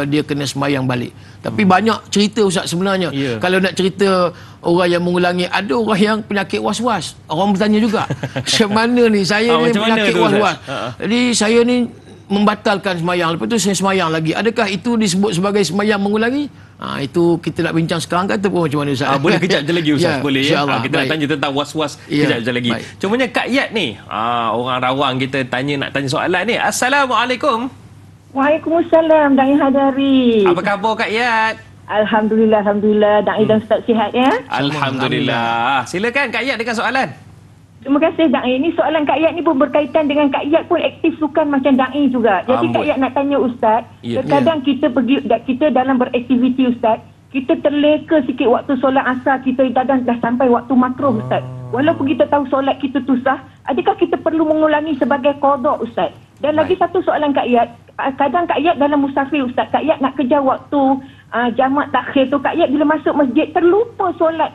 dia kena sembahyang balik. Tapi banyak cerita Ustaz sebenarnya. Kalau nak cerita orang yang mengulangi, ada orang yang penyakit was-was. Orang bertanya juga, macam mana ni saya ni penyakit was-was. Jadi saya ni membatalkan sembahyang, lepas tu saya sembahyang lagi. Adakah itu disebut sebagai sembahyang mengulangi? Itu kita nak bincang sekarang ke ataupun macam mana Ustaz? Boleh kejap je lagi Ustaz, boleh ya. Kita nak baik. tanya tentang was-was kejap je lagi. Baik. Cumanya Kak Yat ni, orang rawang kita nak tanya soalan ni. Assalamualaikum. Waalaikumsalam, Dai Hadari. Apa khabar Kak Yat? Alhamdulillah, Dai dan Ustaz sihat ya? Alhamdulillah. Silakan Kak Yat dengan soalan. Terima kasih Dai. Ini soalan Kak Yat ni pun berkaitan dengan Kak Yat pun aktif sukan macam Dai juga. Jadi Kak Yat nak tanya Ustaz, terkadang kita dalam beraktiviti Ustaz, kita terleka sikit waktu solat asar, kita kadang dah sampai waktu makruh Ustaz. Walaupun kita tahu solat kita tu sah, adakah kita perlu mengulangi sebagai qada Ustaz? Dan lagi satu soalan Kak Yat, kadang Kak Yat dalam musafir Ustaz, Kak Yat nak kejar waktu jamak takhir tu, Kak Yat bila masuk masjid terlupa solat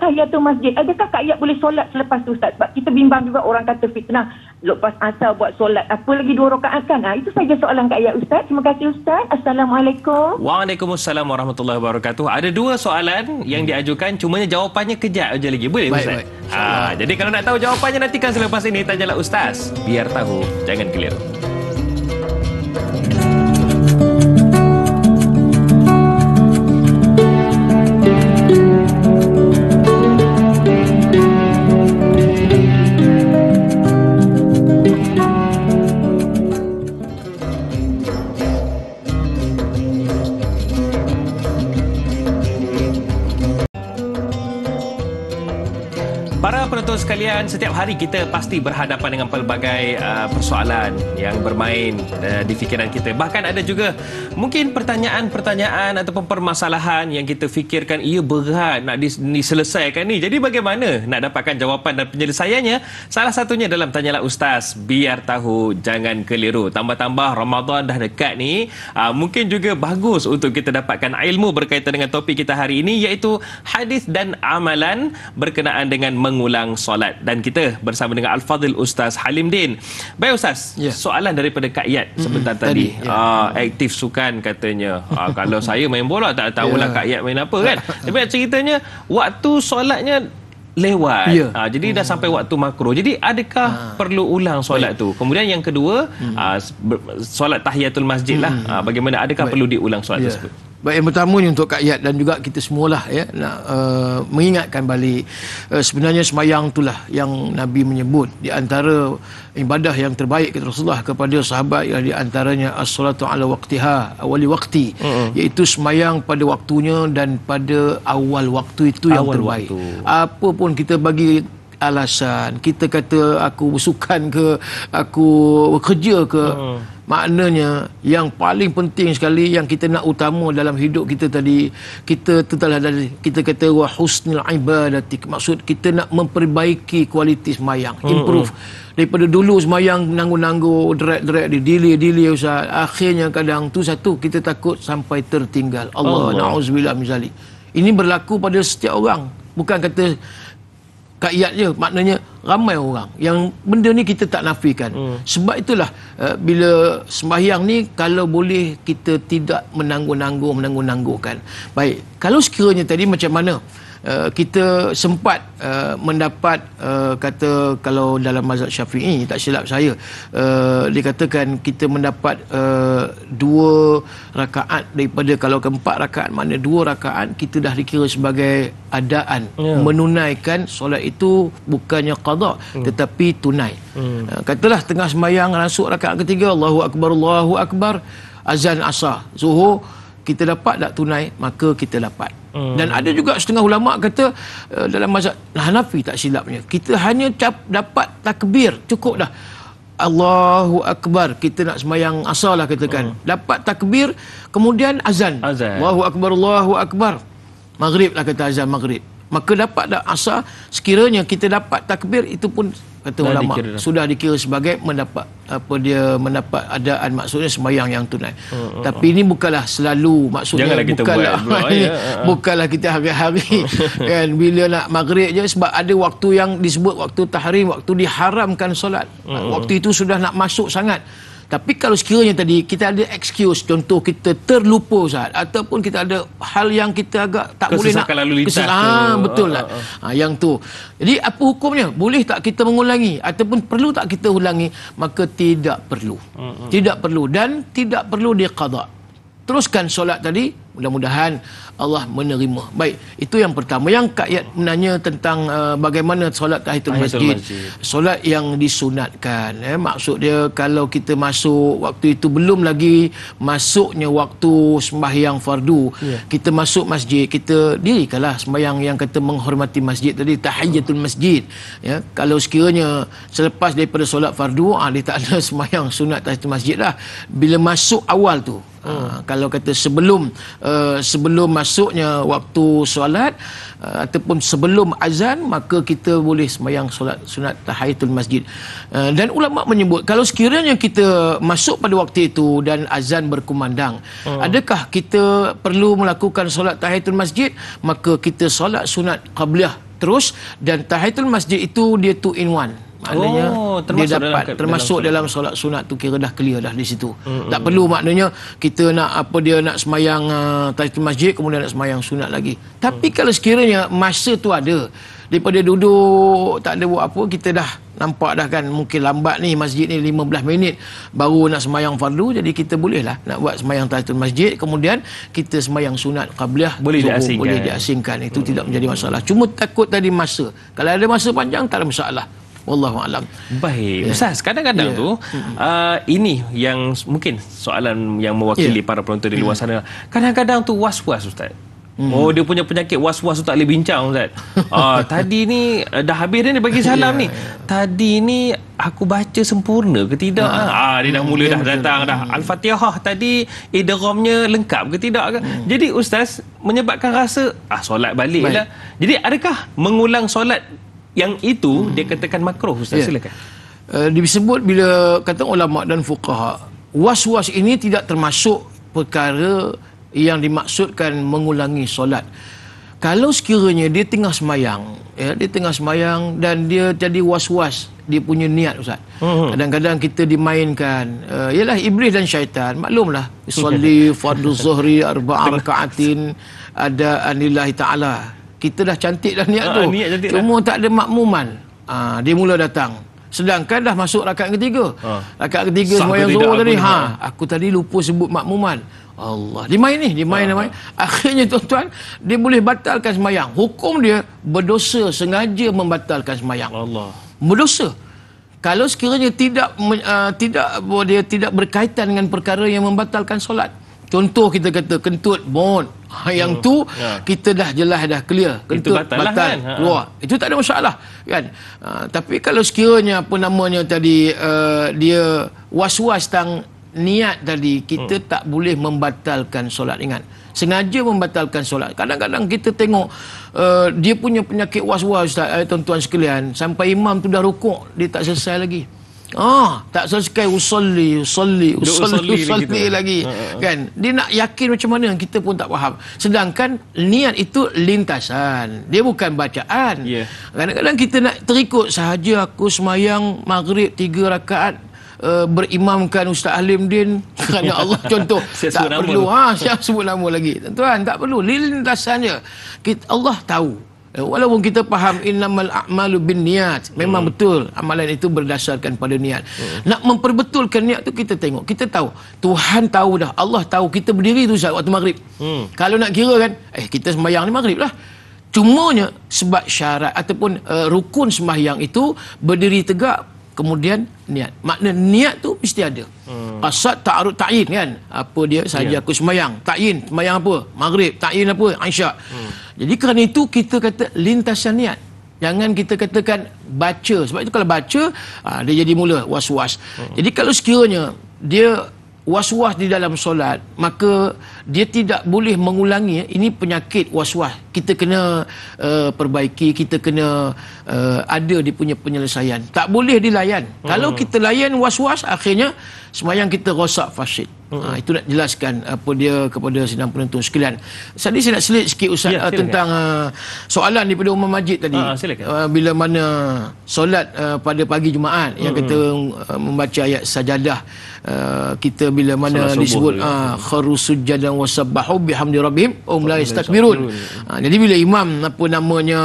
tahiyatul masjid. Adakah Kak Yat boleh solat selepas tu Ustaz? Sebab kita bimbang juga orang kata fitnah lepas asar buat solat apa lagi 2 rakaat kan. Itu saja soalan Kak Yat Ustaz. Terima kasih Ustaz. Assalamualaikum. Waalaikumsalam warahmatullahi wabarakatuh. Ada 2 soalan yang diajukan, cumanya jawapannya kejap aja lagi. Boleh Ustaz? Jadi kalau nak tahu jawapannya nantikan selepas ini, tanyalah Ustaz. Biar tahu, jangan keliru. Para penonton sekalian, setiap hari kita pasti berhadapan dengan pelbagai persoalan yang bermain di fikiran kita. Bahkan ada juga mungkin pertanyaan-pertanyaan ataupun permasalahan yang kita fikirkan ia berat nak diselesaikan ni. Jadi bagaimana nak dapatkan jawapan dan penyelesaiannya? Salah satunya dalam Tanyalah Ustaz, biar tahu jangan keliru. Tambah-tambah Ramadan dah dekat ni, mungkin juga bagus untuk kita dapatkan ilmu berkaitan dengan topik kita hari ini, iaitu hadis dan amalan berkenaan dengan mengulang solat. Dan kita bersama dengan Al-Fadhil Ustaz Halim Din. Baik Ustaz, soalan daripada Kak Yat sebentar tadi. Aktif sukan katanya. Kalau saya main bola tak tahulah Kak Yat main apa kan. Tapi ceritanya waktu solatnya lewat. Jadi dah sampai waktu makruh. Jadi adakah perlu ulang solat tu? Kemudian yang kedua, solat tahiyatul masjid lah. Bagaimana, adakah perlu diulang solat tersebut? Baik, yang pertama ni untuk Kak Yat dan juga kita semualah nak mengingatkan balik, sebenarnya sembahyang itulah yang Nabi menyebut di antara ibadah yang terbaik kata Rasulullah kepada sahabat, ialah di antaranya as-salatu ala waqtiha awali waqti, iaitu sembahyang pada waktunya dan pada awal waktu itu yang terbaik. Apa pun kita bagi alasan, kita kata aku bersukan ke, aku bekerja ke, maknanya yang paling penting sekali yang kita nak utama dalam hidup kita tadi, kita kata wa husnul ibadati, maksud kita nak memperbaiki kualiti sembahyang, improve. Daripada dulu sembahyang nanggung-nanggung, deret-deret, delay Ustaz, akhirnya kadang tu satu kita takut sampai tertinggal. Na'udzubillah min zalik. Ini berlaku pada setiap orang, bukan kata Kak Yat je, maknanya ramai orang yang benda ni kita tak nafikan. Sebab itulah bila sembahyang ni kalau boleh kita tidak menanggung-nanggungkan. Baik, kalau sekiranya tadi macam mana kita sempat mendapat kata kalau dalam mazhab Syafi'i tak silap saya, dikatakan kita mendapat 2 rakaat daripada, kalau ke 4 rakaat, mana 2 rakaat kita dah dikira sebagai adaan, menunaikan solat itu bukannya qada tetapi tunai. Katalah tengah sembahyang masuk rakaat ketiga, Allahu Akbar, azan asar, zuhur, kita dapat tak tunai, maka kita dapat. Dan ada juga setengah ulama kata dalam mazhab Hanafi tak silapnya, kita hanya dapat takbir, cukup dah. Allahu Akbar, kita nak sembahyang asar lah katakan, dapat takbir, kemudian azan. Allahu Akbar, maghrib lah kata, azan maghrib, maka dapat dah asar. Sekiranya kita dapat takbir, itu pun kata ulama sudah dikira sebagai mendapat adaan, maksudnya sembahyang yang tunai. Tapi ini bukanlah selalu, maksudnya bukanlah kita hari-hari kan bila nak maghrib je, sebab ada waktu yang disebut waktu tahrim, waktu diharamkan solat. Waktu itu sudah nak masuk sangat. Tapi kalau sekiranya tadi kita ada excuse, contoh kita terlupa Ustaz, ataupun kita ada hal yang kita agak tak boleh nak betul lah. Yang tu. Jadi apa hukumnya? Boleh tak kita mengulangi ataupun perlu tak kita ulangi? Maka tidak perlu. Tidak perlu dan tidak perlu diqada. teruskan solat tadi, mudah-mudahan Allah menerima. Baik, itu yang pertama. Yang Kak Yat menanya tentang bagaimana solat tahiyatul masjid. Solat yang disunatkan. Maksud dia kalau kita masuk waktu itu belum lagi masuknya waktu sembahyang fardu. Kita masuk masjid, kita dirikanlah sembahyang yang kata menghormati masjid tadi, tahiyatul masjid. Ya, kalau sekiranya selepas daripada solat fardu, dia tak ada sembahyang sunat tahiyatul masjid lah. Bila masuk awal tu, kalau kata sebelum masuknya waktu solat ataupun sebelum azan, maka kita boleh sembahyang solat sunat tahiyatul masjid. Dan ulama menyebut kalau sekiranya kita masuk pada waktu itu dan azan berkumandang, adakah kita perlu melakukan solat tahiyatul masjid? Maka kita solat sunat qabliyah terus, dan tahiyatul masjid itu dia 2 in 1. Maknanya dia dapat termasuk dalam solat sunat tu, kira dah clear dah di situ. Tak perlu maknanya kita nak nak semayang tahiyatul masjid kemudian nak semayang sunat lagi. Tapi kalau sekiranya masa tu ada, daripada duduk tak ada buat apa, kita dah nampak dah kan mungkin lambat ni masjid ni 15 minit baru nak semayang fardu, jadi kita bolehlah nak buat semayang tahiyatul masjid kemudian kita semayang sunat qabliyah boleh diasingkan. Itu tidak menjadi masalah. Cuma takut tadi masa. Kalau ada masa panjang tak ada masalah. Wallahu alam. Baik, Ustaz, kadang-kadang tu ini yang mungkin soalan yang mewakili para penonton di luar sana. Kadang-kadang tu was-was, Ustaz. Dia punya penyakit was-was tu tak boleh bincang, Ustaz. Tadi ni dah habis dia bagi salam ni. Tadi ni aku baca sempurna ke tidak? Dia dah mula dah datang dah. Al-Fatihah tadi idghamnya lengkap ke tidak ke? Jadi Ustaz menyebabkan rasa solat baliklah. Jadi adakah mengulang solat yang itu dia katakan makruh, Ustaz? Silakan. Disebut bila kata ulama dan fuqaha, was-was ini tidak termasuk perkara yang dimaksudkan mengulangi solat. Kalau sekiranya dia tengah semayang, dia tengah semayang dan dia jadi was-was dia punya niat, Ustaz. Kadang-kadang kita dimainkan, ialah iblis dan syaitan. Maklumlah, salli fardu zuhri 4 rakaatin ada anillahi ta'ala. Kita dah cantik dah niat tu. Cuma tak ada makmuman. Dia mula datang. Sedangkan dah masuk rakaat ketiga. Rakaat ketiga sembahyang zuhur tadi. Aku tadi lupa sebut makmuman. Allah. Dia main. Akhirnya tuan-tuan, dia boleh batalkan sembahyang. Hukum dia berdosa sengaja membatalkan sembahyang. Allah. Berdosa. Kalau sekiranya dia tidak berkaitan dengan perkara yang membatalkan solat. Contoh kita kata kentut bon. Yang tu kita dah jelas dah clear. Kentut batal kan? Keluar. Itu tak ada masalah kan. Tapi kalau sekiranya tadi dia was-was tentang niat tadi, kita tak boleh membatalkan solat. Ingat, sengaja membatalkan solat. Kadang-kadang kita tengok dia punya penyakit was-was, tuan-tuan sekalian, sampai imam tu dah rukuk dia tak selesai lagi. Tak selesai usolli lagi. Kan? Dia nak yakin macam mana, kita pun tak faham. Sedangkan niat itu lintasan. Dia bukan bacaan. Kadang-kadang kita nak terikut sahaja aku semayang maghrib 3 rakaat berimamkan Ustaz Halim Din kerana Allah contoh. Tak perlu siap sebut nama lagi. Tuan, tak perlu. Lintasannya Allah tahu. Walaupun kita faham innamal a'malu binniyat, memang betul amalan itu berdasarkan pada niat. Nak memperbetulkan niat tu kita tengok, kita tahu Tuhan tahu dah, Allah tahu kita berdiri tu waktu maghrib. Kalau nak kira kan, kita sembahyang ni maghrib lah. Cumanya sebab syarat ataupun rukun sembahyang itu berdiri tegak kemudian niat. Makna niat tu mesti ada. Qasad ta'arud ta'yin kan. Apa dia saja aku sembahyang. Ta'yin sembahyang apa? Maghrib. Ta'yin apa? Isyak. Jadi kerana itu kita kata lintasan niat. Jangan kita katakan baca. Sebab itu kalau baca dia jadi mula was-was. Jadi kalau sekiranya dia was-was di dalam solat, maka dia tidak boleh mengulangi. Ini penyakit was-was. Kita kena perbaiki, kita kena ada dia punya penyelesaian. Tak boleh dilayan. Kalau kita layan was-was, akhirnya sembahyang kita rosak fasid. Itu nak jelaskan apa dia kepada sidang penonton sekalian. Tadi saya nak selit sikit Ustaz tentang soalan daripada Umar Majid tadi. Bila mana solat pada pagi Jumaat yang kita membaca ayat sajadah kita bila mana Salat disebut kharu sujjadan wa sabbahu bihamdi rabbihim la yastakbirun. Jadi bila imam apa namanya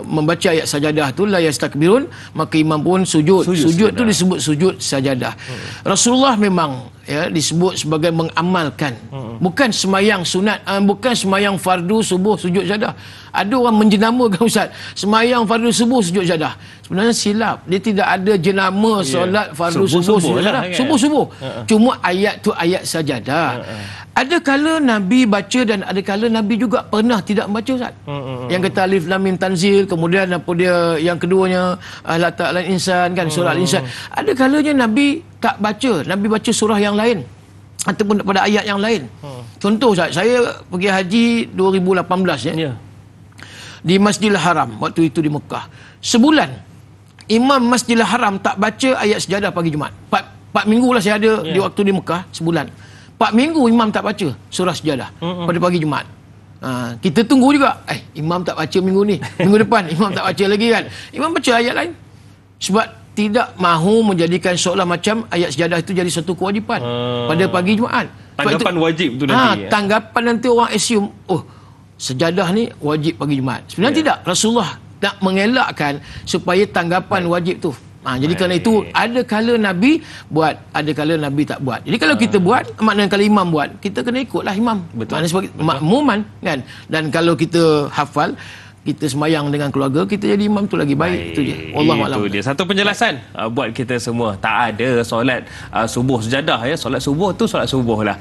membaca ayat sajadah tu la yastakbirun, maka imam pun sujud tu disebut sujud sajadah. Rasulullah memang disebut sebagai mengamalkan, bukan semayang sunat, bukan semayang fardu subuh sujud sajadah. Ada orang menjenamakan Ustaz, semayang fardu subuh sujud sajadah. Sebenarnya silap, dia tidak ada jenama solat fardu subuh sujud sajadah. Subuh-subuh. Cuma ayat tu ayat sajadah. Ada kala Nabi baca dan ada kala Nabi juga pernah tidak membaca Ustaz. Yang kata alif lam mim tanzil, kemudian apa dia yang keduanya la ta'ala insan kan, surah al-insan. Ada kalanya Nabi tak baca, Nabi baca surah yang lain ataupun pada ayat yang lain. Contoh Ustaz, saya pergi haji 2018 di Masjidil Haram waktu itu di Mekah. Sebulan Imam Masjidil Haram tak baca ayat sejadah pagi Jumaat. 4 minggu lah saya ada di waktu di Mekah, sebulan. 4 minggu Imam tak baca surah sejadah pada pagi Jumaat. Kita tunggu juga. Imam tak baca minggu ni. Minggu depan Imam tak baca lagi kan. Imam baca ayat lain. Sebab tidak mahu menjadikan seolah macam ayat sejadah itu jadi satu kewajipan pada pagi Jumaat. Tanggapan itu, wajib tu nanti. Tanggapan nanti orang assume, sejadah ni wajib pagi Jumaat. Sebenarnya tidak. Rasulullah tak mengelakkan supaya tanggapan wajib tu. Jadi kerana itu ada kala Nabi buat, ada kala Nabi tak buat. Jadi kalau kita buat, maknanya kalau imam buat, kita kena ikutlah imam. Maknanya sebagai makmuman kan. Dan kalau kita hafal, kita semayang dengan keluarga, kita jadi imam tu lagi baik. Itu je. Wallahualam. Itu dia satu penjelasan buat kita semua. Tak ada solat subuh sejadah solat subuh tu solat subuh lah.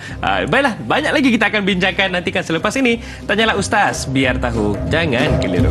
Baiklah, banyak lagi kita akan bincangkan nantikan selepas ini. Tanyalah Ustaz, biar tahu, jangan keliru.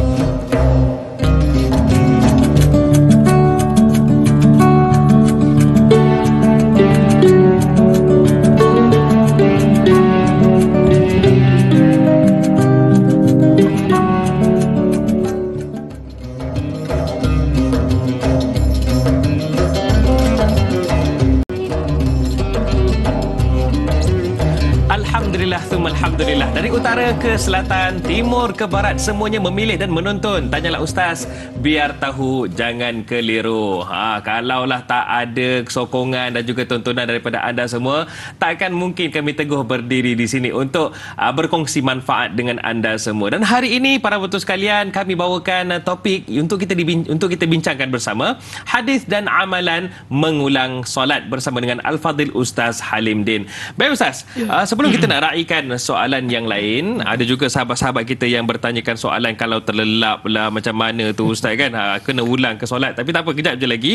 Alhamdulillah. Dari utara ke selatan, timur ke barat, semuanya memilih dan menonton Tanyalah Ustaz, biar tahu, jangan keliru. Kalaulah tak ada sokongan dan juga tontonan daripada anda semua, takkan mungkin kami teguh berdiri di sini untuk berkongsi manfaat dengan anda semua. Dan hari ini para betul sekalian, kami bawakan topik untuk kita bincangkan bersama, hadis dan amalan mengulang solat bersama dengan Al-Fadhil Ustaz Halimdin. Baik Ustaz, sebelum kita nak raikan soalan yang lain, ada juga sahabat-sahabat kita yang bertanyakan soalan kalau terlelap lah macam mana tu Ustaz kan, kena ulang ke solat. Tapi tak apa, kejap je lagi.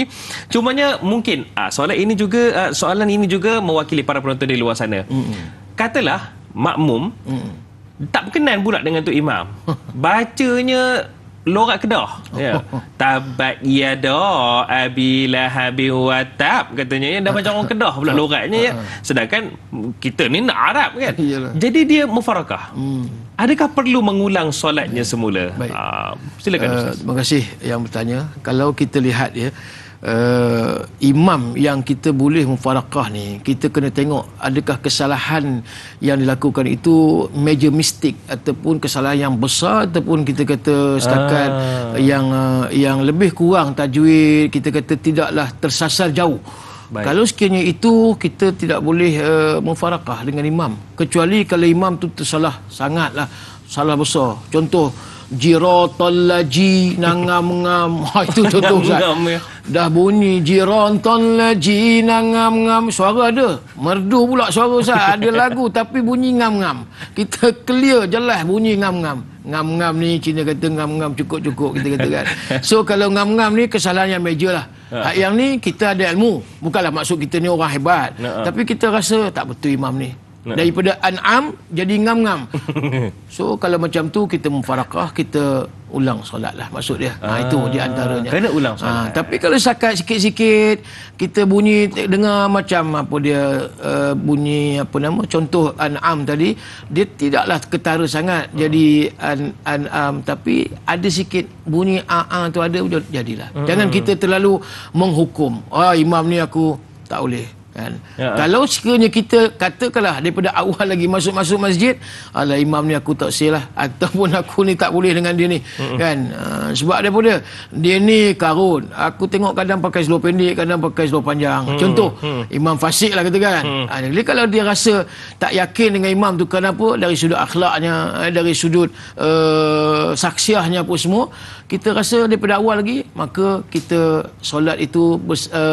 Cumanya mungkin soalan ini juga mewakili para penonton di luar sana. Katalah makmum tak berkenan pula dengan tu imam, bacanya lorat Kedah. Tabat yada abi lahabi wa tab, katanya dah macam orang Kedah pula loratnya sedangkan kita ni nak Arab kan. Jadi dia mufarakah. Adakah perlu mengulang solatnya semula? Silakan Ustaz. Terima kasih yang bertanya. Kalau kita lihat imam yang kita boleh mufarakah ni, kita kena tengok adakah kesalahan yang dilakukan itu major mistake ataupun kesalahan yang besar, ataupun kita kata setakat yang lebih kurang tajwid, kita kata tidaklah tersasar jauh. Baik. Kalau sekiranya itu, kita tidak boleh mufarakah dengan imam, kecuali kalau imam tu tersalah sangatlah, salah besar. Contoh Jiratal laji nangam-ngam. Itu contoh Ustaz. Dah bunyi Jiratal laji nangam-ngam, suara ada, merdu pula suara Ustaz. Ada lagu tapi bunyi ngam-ngam. Kita clear jelas bunyi ngam-ngam. Ngam-ngam ni Cina kata ngam-ngam cukup-cukup, kita kata kan. So kalau ngam-ngam ni kesalahan yang major lah. Yang ni kita ada ilmu, bukanlah maksud kita ni orang hebat, tapi kita rasa tak betul imam ni. Daripada an'am jadi ngam-ngam. So kalau macam tu kita mufarakah, kita ulang solat lah maksud dia. Itu di antaranya. Kena ulang solat. Tapi kalau sakat sikit-sikit kita bunyi dengar macam apa dia bunyi apa nama, contoh an'am tadi, dia tidaklah ketara sangat jadi an'am, tapi ada sikit bunyi tu ada, jadilah. Jangan kita terlalu menghukum. Imam ni aku tak boleh. Kan? Kalau sekiranya kita katakanlah daripada awal lagi masuk masjid, alah imam ni aku tak sel lah, ataupun aku ni tak boleh dengan dia ni, kan? Sebab daripada dia ni karun, aku tengok kadang pakai seluar pendek, kadang pakai seluar panjang. Contoh, imam fasik lah katakan. Jadi kalau dia rasa tak yakin dengan imam tu, kenapa? Dari sudut akhlaknya, dari sudut saksiahnya apa semua, kita rasa daripada awal lagi, maka kita solat itu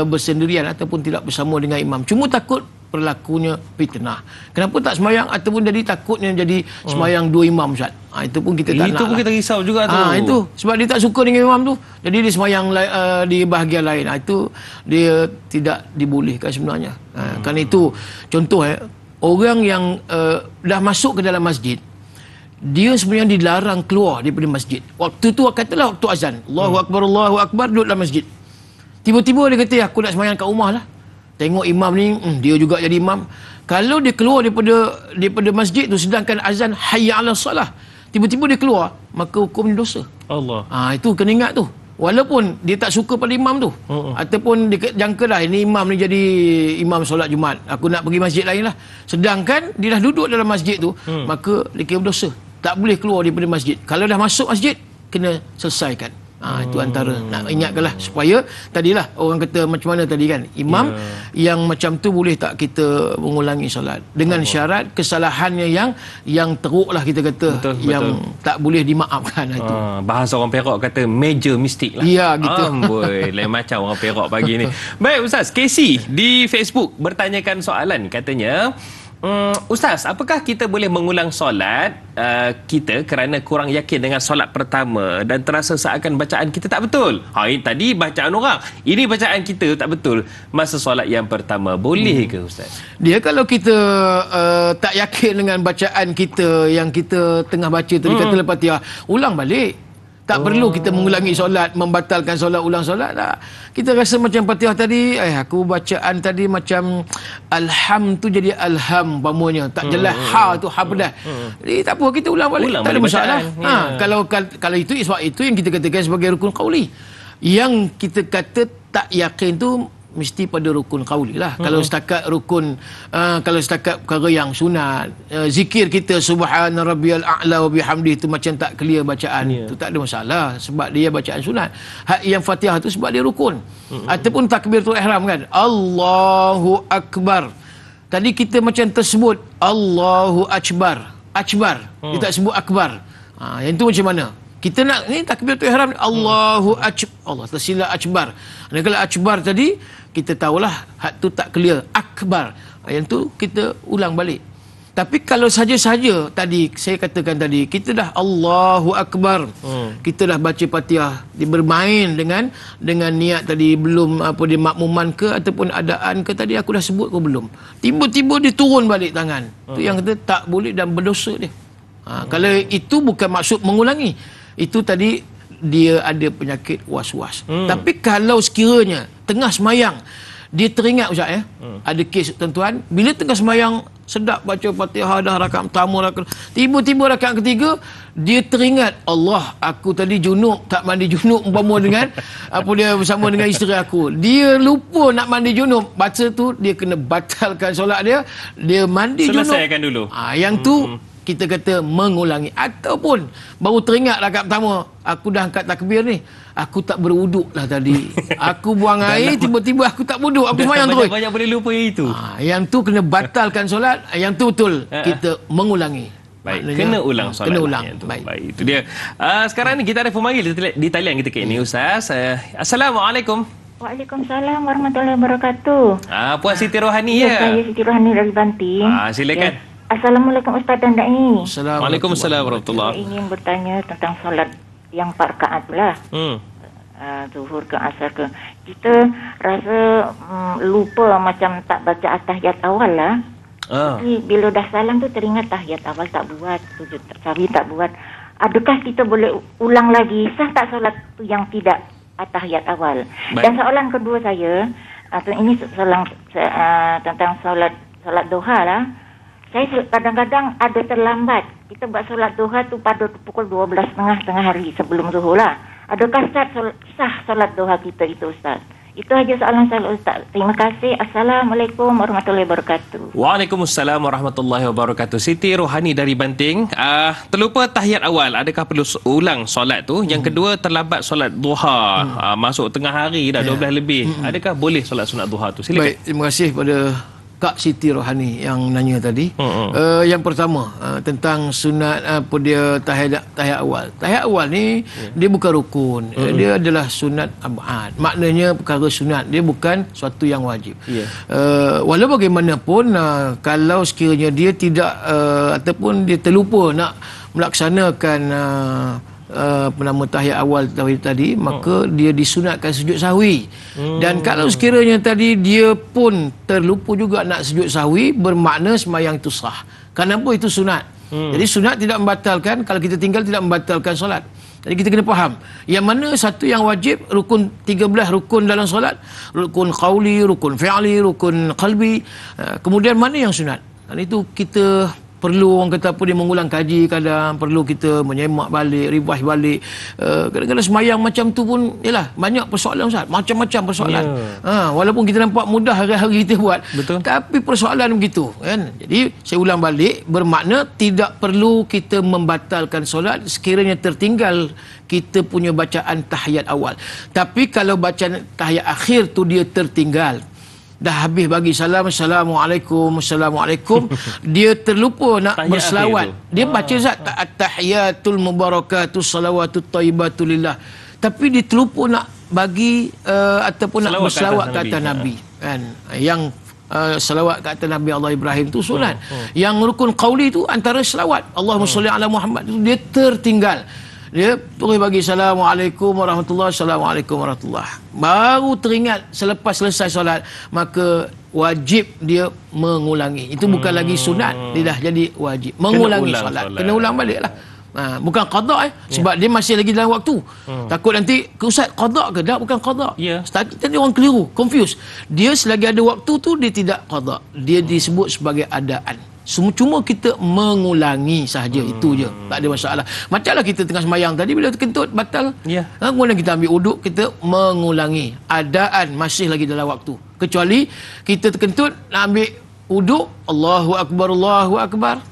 bersendirian ataupun tidak bersama dengan imam. Cuma takut berlakunya fitnah. Kenapa tak semayang ataupun jadi takutnya jadi semayang dua imam, Ustaz? Itu pun kita tak nak. Itu pun kita risau juga tu. Itu sebab dia tak suka dengan imam tu. Jadi dia semayang di bahagian lain. Itu dia tidak dibolehkan sebenarnya. Kerana itu contoh orang yang dah masuk ke dalam masjid, dia sebenarnya dilarang keluar daripada masjid. Waktu tu katalah waktu azan, Allahu Akbar, duduk dalam masjid. Tiba-tiba dia kata, aku nak semayang kat rumah lah. Tengok imam ni, dia juga jadi imam. Kalau dia keluar daripada masjid tu sedangkan azan hayya 'alas salah, tiba-tiba dia keluar, maka hukum dia dosa. Allah. Itu kena ingat tu. Walaupun dia tak suka pada imam tu, ataupun dia jangka dah ini imam ni jadi imam solat Jumaat, aku nak pergi masjid lain lah. Sedangkan dia dah duduk dalam masjid tu, maka dia kira berdosa. Tak boleh keluar daripada masjid. Kalau dah masuk masjid, kena selesaikan. Itu antara nak ingatkanlah supaya tadilah orang kata macam mana tadi kan, imam yang macam tu boleh tak kita mengulangi solat dengan syarat kesalahannya yang teruk lah kita kata, yang tak boleh dimaafkan. Itu bahasa orang Perak kata major mistake lah. Ya gitu. Lain macam orang Perak pagi ni. Baik Ustaz, Casey di Facebook bertanyakan soalan, katanya, Ustaz, apakah kita boleh mengulang solat kita kerana kurang yakin dengan solat pertama dan terasa seakan bacaan kita tak betul? Ini tadi bacaan orang, ini bacaan kita tak betul masa solat yang pertama. Boleh ke Ustaz? Dia kalau kita tak yakin dengan bacaan kita yang kita tengah baca tadi, kata Al-Fatihah, ulang balik. Tak perlu kita mengulangi solat, membatalkan solat, ulang solat tak. Kita rasa macam Fatihah tadi, aku bacaan tadi macam alham tu jadi alham pamunya, tak jelas ha tu ha pedas. Jadi tak apa, kita ulang balik, tak ada masalah. Kalau itu sebab itu yang kita katakan sebagai rukun qauli. Yang kita kata tak yakin tu mesti pada rukun qauli lah. Kalau setakat rukun, kalau setakat perkara yang sunat, zikir kita subhana rabbiyal a'la wa bihamdihi, itu macam tak clear bacaan, itu tak ada masalah sebab dia bacaan sunat. Yang Fatihah tu sebab dia rukun. Ataupun takbiratul ihram kan, Allahu Akbar, tadi kita macam tersebut Allahu Akbar, dia tak sebut akbar. Yang tu macam mana? Kita nak ni takbiratul ihram, Allahu Akbar, Allah tersilap akbar. Dan kalau akbar tadi kita tahulah hak tu tak clear, akbar. Yang tu kita ulang balik. Tapi kalau saja-saja tadi saya katakan tadi, kita dah Allahu Akbar, kita dah baca Fatihah, dia bermain dengan niat tadi, belum apa dia makmuman ke ataupun adaan ke tadi aku dah sebut ke belum, tiba-tiba dia turun balik tangan, tu yang kata tak boleh dan berdosa dia. Kalau itu bukan maksud mengulangi, itu tadi dia ada penyakit was-was. Tapi kalau sekiranya tengah semayang dia teringat Ustaz ada kes tuan-tuan, bila tengah semayang sedap baca Fatihah dah rakaat pertama, tiba-tiba rakaat ketiga dia teringat, Allah, aku tadi junub, tak mandi junub umpama dengan apa dia bersama dengan isteri aku, dia lupa nak mandi junub, baca tu dia kena batalkan solat dia mandi junub, selesaikan dulu. Yang tu kita kata mengulangi. Ataupun baru teringat rakaat pertama, aku dah angkat takbir ni, aku tak berwuduk lah tadi, aku buang air, tiba-tiba aku tak wuduk, aku semayang terus. Banyak boleh lupa itu. Yang tu kena batalkan solat, yang tu betul kita mengulangi. Baik, kena ulang solat. Kena ulang. Baik, itu dia. Sekarang ni kita ada pemanggil di talian kita ini Ustaz. Assalamualaikum. Waalaikumsalam warahmatullahi wabarakatuh. Puan Siti Rohani ya? Saya Siti Rohani dari Banting. Silakan. Assalamualaikum Ustaz dan Da'i. Waalaikumsalam warahmatullahi. Saya ingin bertanya tentang solat yang 4 rakaat lah. Zuhur ke asar ke. Kita rasa lupa macam tak baca tahiyat awal lah. Jadi bila dah salam tu teringat tahiyat awal tak buat, sujud tarawih tak buat. Adakah kita boleh ulang lagi? Sah tak solat tu yang tidak tahiyat awal? Baik. Dan soalan kedua saya, ini tentang solat duha lah. Saya kadang-kadang ada terlambat. Kita buat solat duha tu pada pukul 12.30 tengah hari sebelum zuhur lah. Adakah sah solat duha kita itu Ustaz? Itu aja soalan saya Ustaz. Terima kasih. Assalamualaikum warahmatullahi wabarakatuh. Waalaikumsalam warahmatullahi wabarakatuh. Siti Rohani dari Banting. Terlupa tahiyat awal. Adakah perlu ulang solat tu? Yang kedua, terlambat solat duha. Masuk tengah hari dah 12 lebih. Adakah boleh solat sunat duha tu? Silakan. Baik, terima kasih pada Kak Siti Rohani yang nanya tadi. Yang pertama tentang sunat apa dia tahiyat awal. Tahiyat awal ni dia bukan rukun. Dia adalah sunat abad. Maknanya perkara sunat, dia bukan suatu yang wajib. Walau bagaimanapun kalau sekiranya dia tidak ataupun dia terlupa nak melaksanakan tahiyat awal tadi, maka dia disunatkan sujud sahwi. Dan kalau sekiranya tadi dia pun terlupa juga nak sujud sahwi, bermakna sembahyang itu sah. Kenapa itu sunat? Jadi sunat tidak membatalkan, kalau kita tinggal tidak membatalkan solat. Jadi kita kena faham yang mana satu yang wajib, rukun 13 rukun dalam solat, rukun qauli, rukun fi'li, rukun qalbi, kemudian mana yang sunat. Dan itu kita perlu, orang kata apa, dia mengulang kaji, kadang perlu kita menyemak balik, rivah balik. Kadang-kadang semayang macam tu pun yalah, banyak persoalan Ustaz, macam-macam persoalan. Walaupun kita nampak mudah hari-hari kita buat, betul, tapi persoalan begitu kan. Jadi saya ulang balik, bermakna tidak perlu kita membatalkan solat sekiranya tertinggal kita punya bacaan tahiyat awal. Tapi kalau bacaan tahiyat akhir tu dia tertinggal, dah habis bagi salam, Assalamualaikum, Assalamualaikum, dia terlupa nak tahiyat berselawat. Dia baca zat at-tahiyatul mubarakatuh salawatut thayyibatulillah, tapi dia terlupa nak bagi ataupun nak berselawat ke atas Nabi kan. Yang selawat ke atas Nabi Allah Ibrahim tu sunat. Yang rukun qauli tu antara selawat Allahumma sholli ala Muhammad tu dia tertinggal. Dia terus bagi Assalamualaikum warahmatullahi, Assalamualaikum warahmatullahi, baru teringat selepas selesai solat, maka wajib dia mengulangi. Itu bukan lagi sunat, dia dah jadi wajib mengulangi solat. Kena ulang balik lah. Bukan qada sebab dia masih lagi dalam waktu. Takut nanti Ustaz qada ke? Tak, bukan qada. Tadi orang keliru, confuse. Dia selagi ada waktu tu dia tidak qada. Dia disebut sebagai adaan. Cuma kita mengulangi sahaja, itu je, tak ada masalah. Macamlah kita tengah sembahyang tadi, bila terkentut batal, kemudian kita ambil uduk, kita mengulangi. Adaan masih lagi dalam waktu. Kecuali kita terkentut nak ambil uduk, Allahu Akbar, Allahu Akbar,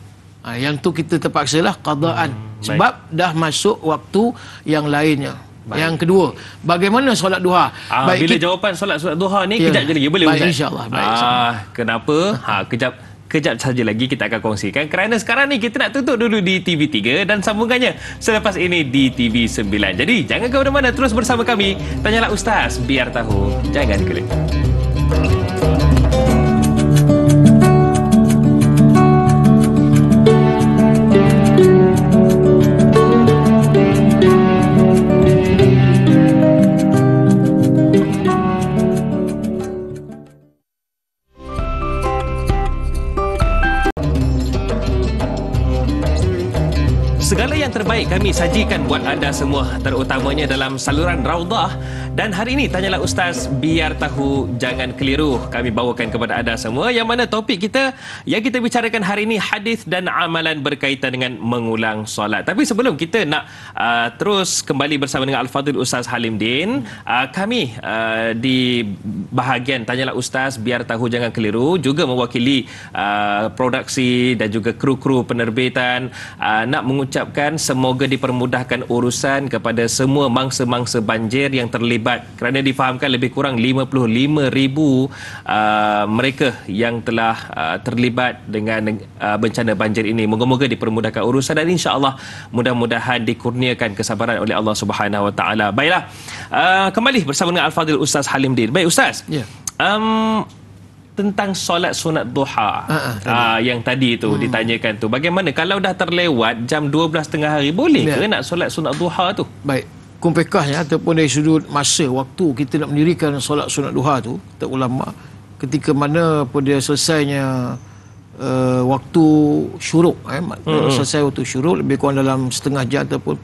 yang tu kita terpaksalah qadaan, sebab dah masuk waktu yang lainnya. Yang kedua, bagaimana solat duha? Bila jawapan solat duha ni kejap je lagi, boleh Ustaz? InsyaAllah. Kenapa? Kejap saja lagi kita akan kongsikan, kerana sekarang ni kita nak tutup dulu di TV3 dan sambungannya selepas ini di TV9. Jadi jangan ke mana-mana, terus bersama kami. Tanyalah Ustaz, biar tahu, jangan klik. Segala yang terbaik kami sajikan buat anda semua, terutamanya dalam saluran Raudah. Dan hari ini Tanyalah Ustaz, biar tahu, jangan keliru, kami bawakan kepada anda semua, yang mana topik kita yang kita bicarakan hari ini hadis dan amalan berkaitan dengan mengulang solat. Tapi sebelum kita nak terus kembali bersama dengan Al-Fadhil Ustaz Halimdin, kami di bahagian Tanyalah Ustaz, biar tahu, jangan keliru, juga mewakili produksi dan juga kru-kru penerbitan, nak mengucapkan semoga dipermudahkan urusan kepada semua mangsa-mangsa banjir yang terlibat, kerana difahamkan lebih kurang 55,000 mereka yang telah terlibat dengan bencana banjir ini. Moga-moga dipermudahkan urusan dan insya-Allah mudah-mudahan dikurniakan kesabaran oleh Allah Subhanahu Wa Taala. Baiklah, kembali bersama dengan Al-Fadhil Ustaz Halimdin. Baik Ustaz, tentang solat sunat duha yang tadi tu ditanyakan tu, bagaimana kalau dah terlewat jam 12 tengah hari, boleh ke nak solat sunat duha tu? Baik, kumpekahnya ataupun dari sudut masa waktu kita nak mendirikan solat sunat duha tu, kata ulama, ketika mana dia selesainya waktu syuruk, selesai waktu syuruk, lebih kurang dalam setengah jam ataupun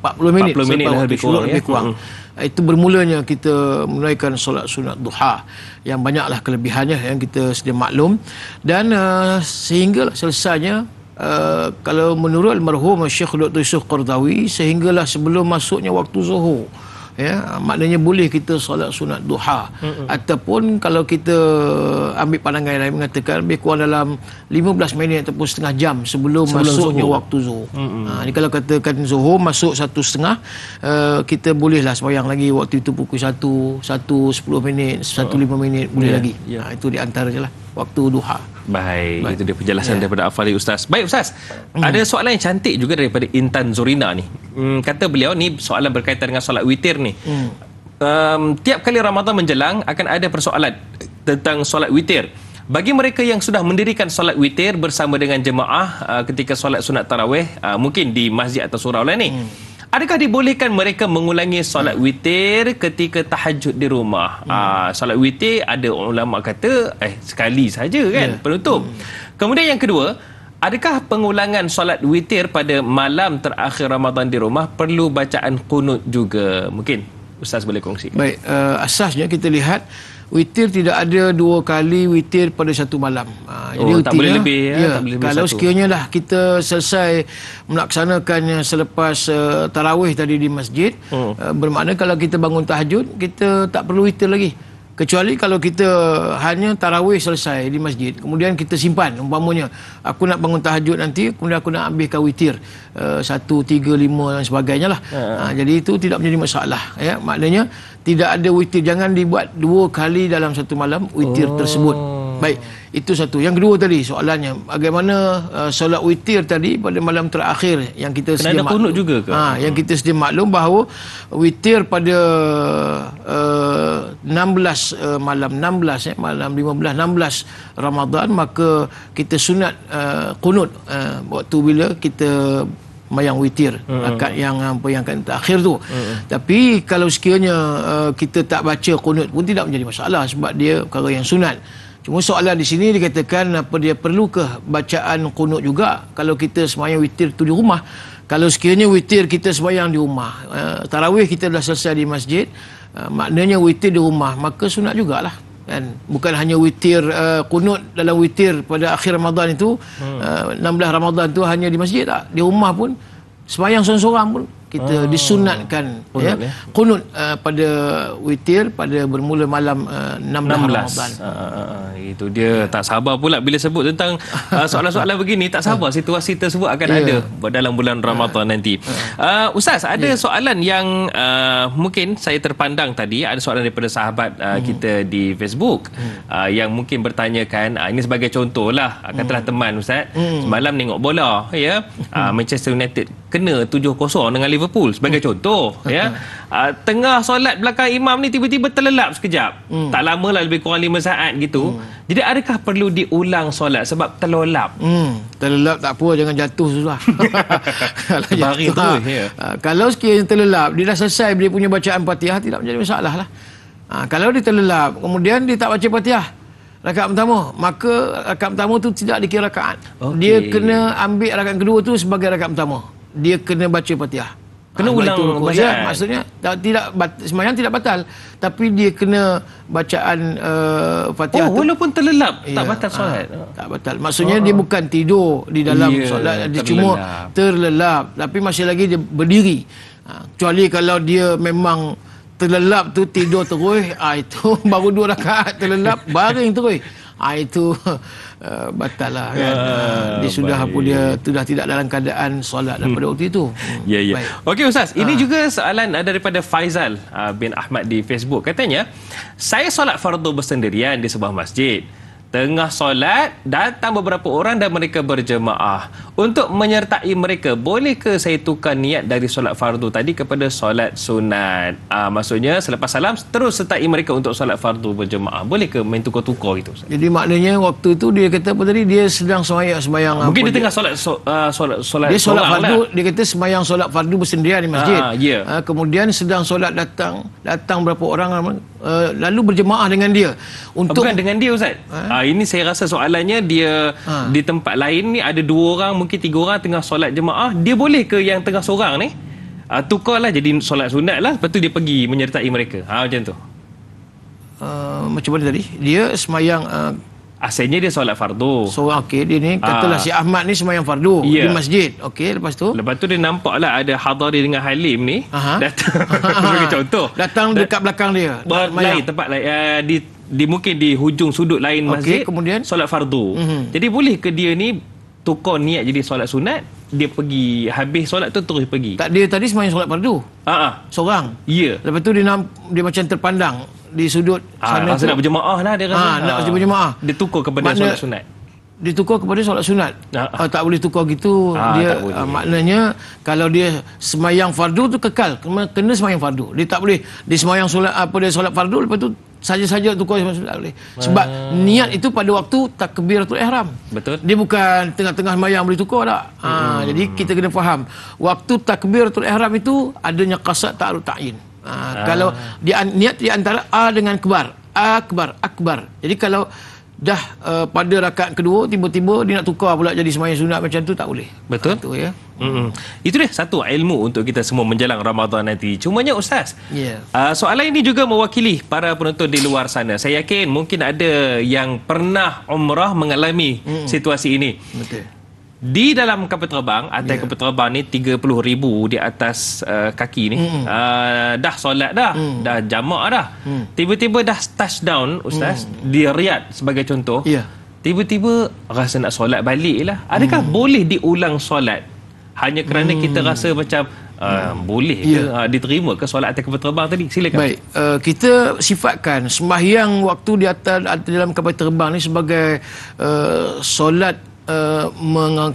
40 minit lebih kurang. Itu bermulanya kita menunaikan solat sunat duha yang banyaklah kelebihannya yang kita sedia maklum. Dan sehinggalah selesainya, kalau menurut almarhum Syekh Dr. Yusuf Qardawi, sehinggalah sebelum masuknya waktu zuhur. ya, maknanya boleh kita solat sunat duha. Ataupun kalau kita ambil pandangan lain mengatakan lebih kurang dalam 15 minit ataupun setengah jam sebelum masuknya zuhur. Waktu zuhur. Ni kalau katakan zuhur masuk 1:30, kita bolehlah sembahyang lagi waktu itu pukul 1, 10 minit, 1:05 minit boleh lagi. Itu di antara je lah waktu duha. Baik, itu dia penjelasan daripada Afali Ustaz. Baik Ustaz, ada soalan yang cantik juga daripada Intan Zurina ni. Kata beliau ni soalan berkaitan dengan solat witir ni. Tiap kali Ramadan menjelang akan ada persoalan tentang solat witir. Bagi mereka yang sudah mendirikan solat witir bersama dengan jemaah ketika solat sunat tarawih, mungkin di masjid atau surau lain ni, adakah dibolehkan mereka mengulangi solat witir ketika tahajud di rumah? Solat witir ada ulama kata sekali saja kan penutup. Kemudian yang kedua, adakah pengulangan solat witir pada malam terakhir Ramadan di rumah perlu bacaan qunut juga? Mungkin Ustaz boleh kongsi. Baik, asasnya kita lihat witir tidak ada 2 kali witir pada satu malam. Jadi tak boleh lebih tak boleh lebih kalau satu. sekiranya dah kita selesai melaksanakannya selepas tarawih tadi di masjid, bermakna kalau kita bangun tahajud kita tak perlu witir lagi. Kecuali kalau kita hanya tarawih selesai di masjid, kemudian kita simpan, umpamanya aku nak bangun tahajud nanti, kemudian aku nak ambilkan witir 1, 3, 5 dan sebagainya lah. Jadi itu tidak menjadi masalah, ya. Maknanya tidak ada witir, jangan dibuat 2 kali dalam satu malam witir tersebut. Baik, itu satu. Yang kedua tadi soalannya, bagaimana solat witir tadi pada malam terakhir yang kita sedia maklum juga ke? Yang kita sedia maklum bahawa witir pada 16 malam 16 malam 15 16 Ramadan, maka kita sunat qunut waktu bila kita mayang witir, rakaat yang terakhir tu. Tapi kalau sekiranya kita tak baca qunut pun tidak menjadi masalah sebab dia perkara yang sunat. Cuma soalan di sini dikatakan apa dia perlukah bacaan qunut juga kalau kita sembahyang witir tu di rumah. Kalau sekiranya witir kita sembahyang di rumah, tarawih kita dah selesai di masjid, maknanya witir di rumah, maka sunat jugalah. Kan? Bukan hanya witir qunut dalam witir pada akhir Ramadan itu, 16 Ramadan tu hanya di masjid, tak. Di rumah pun sembahyang seorang-seorang pun kita disunatkan qunut pada witir pada bermula malam 16 Ramadan. Itu dia, tak sabar pula bila sebut tentang soalan-soalan begini, tak sabar situasi tersebut akan ada dalam bulan Ramadan nanti. Ustaz, ada soalan yang mungkin saya terpandang tadi, ada soalan daripada sahabat kita di Facebook yang mungkin bertanyakan, ini sebagai contohlah, katalah teman Ustaz semalam tengok bola, ya, Manchester United kena 7-0 dengan Liverpool sebagai contoh, ya. Tengah solat belakang imam ni tiba-tiba terlelap sekejap. Tak lama lah, lebih kurang 5 saat gitu. Jadi adakah perlu diulang solat sebab terlelap? Terlelap tak apa, jangan jatuh susah. Kalau Bari jatuh, terus, kalau sekiranya terlelap, dia dah selesai dia punya bacaan Fatihah, tidak menjadi masalah lah. Kalau dia terlelap kemudian dia tak baca Fatihah rakaat pertama, maka rakaat pertama tu tidak dikira rakaat. Dia kena ambil rakaat kedua tu sebagai rakaat pertama. Dia kena baca Fatihah. Kena ulang bacaan. Maksudnya tidak sembahyang tidak batal, tapi dia kena bacaan Fatihah. Walaupun terlelap tak batal solat. Tak batal. Maksudnya dia bukan tidur di dalam solat, dia cuma terlelap, tapi masih lagi dia berdiri. Kecuali kalau dia memang terlelap tu tidur terus, itu baru 2 rakaat terlelap baring terus. Itu batal lah kan. Dia sudah sudah tidak dalam keadaan solat pada waktu itu. Ya. Okey Ustaz, ini juga soalan daripada Faizal bin Ahmad di Facebook. Katanya, saya solat fardu bersendirian di sebuah masjid. Tengah solat, datang beberapa orang dan mereka berjemaah. Untuk menyertai mereka, boleh ke saya tukar niat dari solat fardu tadi kepada solat sunat? Maksudnya, selepas salam, terus sertai mereka untuk solat fardu berjemaah. Boleh ke main tukar-tukar gitu? Jadi maknanya waktu tu dia kata apa tadi? Dia sedang sembahyang. Mungkin dia tengah solat dia solat fardu, dia kata sembahyang solat fardu bersendirian di masjid. Kemudian sedang solat datang berapa orang lalu berjemaah dengan dia. Bukan dengan dia Ustaz. Ini saya rasa soalannya dia di tempat lain ni ada 2 orang, mungkin 3 orang tengah solat jemaah. Dia boleh ke yang tengah seorang ni tukarlah jadi solat sunat lah, lepas tu dia pergi menyertai mereka? Macam tu. Macam mana tadi? Dia sembahyang asalnya dia solat fardu. So okey, dia ni katalah si Ahmad ni sembahyang fardu di masjid. Okey, lepas tu dia nampaklah ada Hadari dengan Halim ni datang sebagai contoh. Datang dekat belakang dia. Lain tempat lain di mungkin di hujung sudut lain masjid. Kemudian solat fardu. Jadi boleh ke dia ni tukar niat jadi solat sunat, dia pergi habis solat tu terus pergi? Tak, dia tadi sembahyang solat fardu. Seorang. Ya. Lepas tu dia macam terpandang di sudut sana tu. Nak berjemaah lah dia rasa. Nak berjemaah. Dia tukar kepada solat sunat. Dia tukar kepada solat sunat. Tak boleh tukar gitu. Dia maknanya kalau dia sembahyang fardu tu kekal, kena sembahyang fardu. Dia tak boleh dia sembahyang solat dia solat fardu lepas tu saja-saja tukar sembahyang sunat boleh. Sebab niat itu pada waktu takbiratul ihram. Betul. Dia bukan tengah-tengah sembahyang boleh tukar tak. Jadi kita kena faham waktu takbiratul ihram itu adanya qasad ta'arud ta'yin. Kalau niat di antara A dengan akbar. Jadi kalau dah pada rakaat kedua tiba-tiba dia nak tukar pula jadi sembahyang sunat macam tu tak boleh. Betul. Itu ya. Itu dia satu ilmu untuk kita semua menjelang Ramadan nanti. Cumanya Ustaz, soalan ini juga mewakili para penonton di luar sana. Saya yakin mungkin ada yang pernah umrah mengalami situasi ini. Betul. Di dalam kapal terbang, atas kapal terbang ni 30,000 di atas kaki ni, dah solat dah jamak dah. Tiba-tiba dah touchdown Ustaz di Riyadh sebagai contoh. Tiba-tiba rasa nak solat balik lah. Adakah boleh diulang solat hanya kerana kita rasa macam boleh ke diterima ke solat atas kapal terbang tadi? Silakan. Baik, kita sifatkan sembahyang waktu di atas dalam kapal terbang ni sebagai solat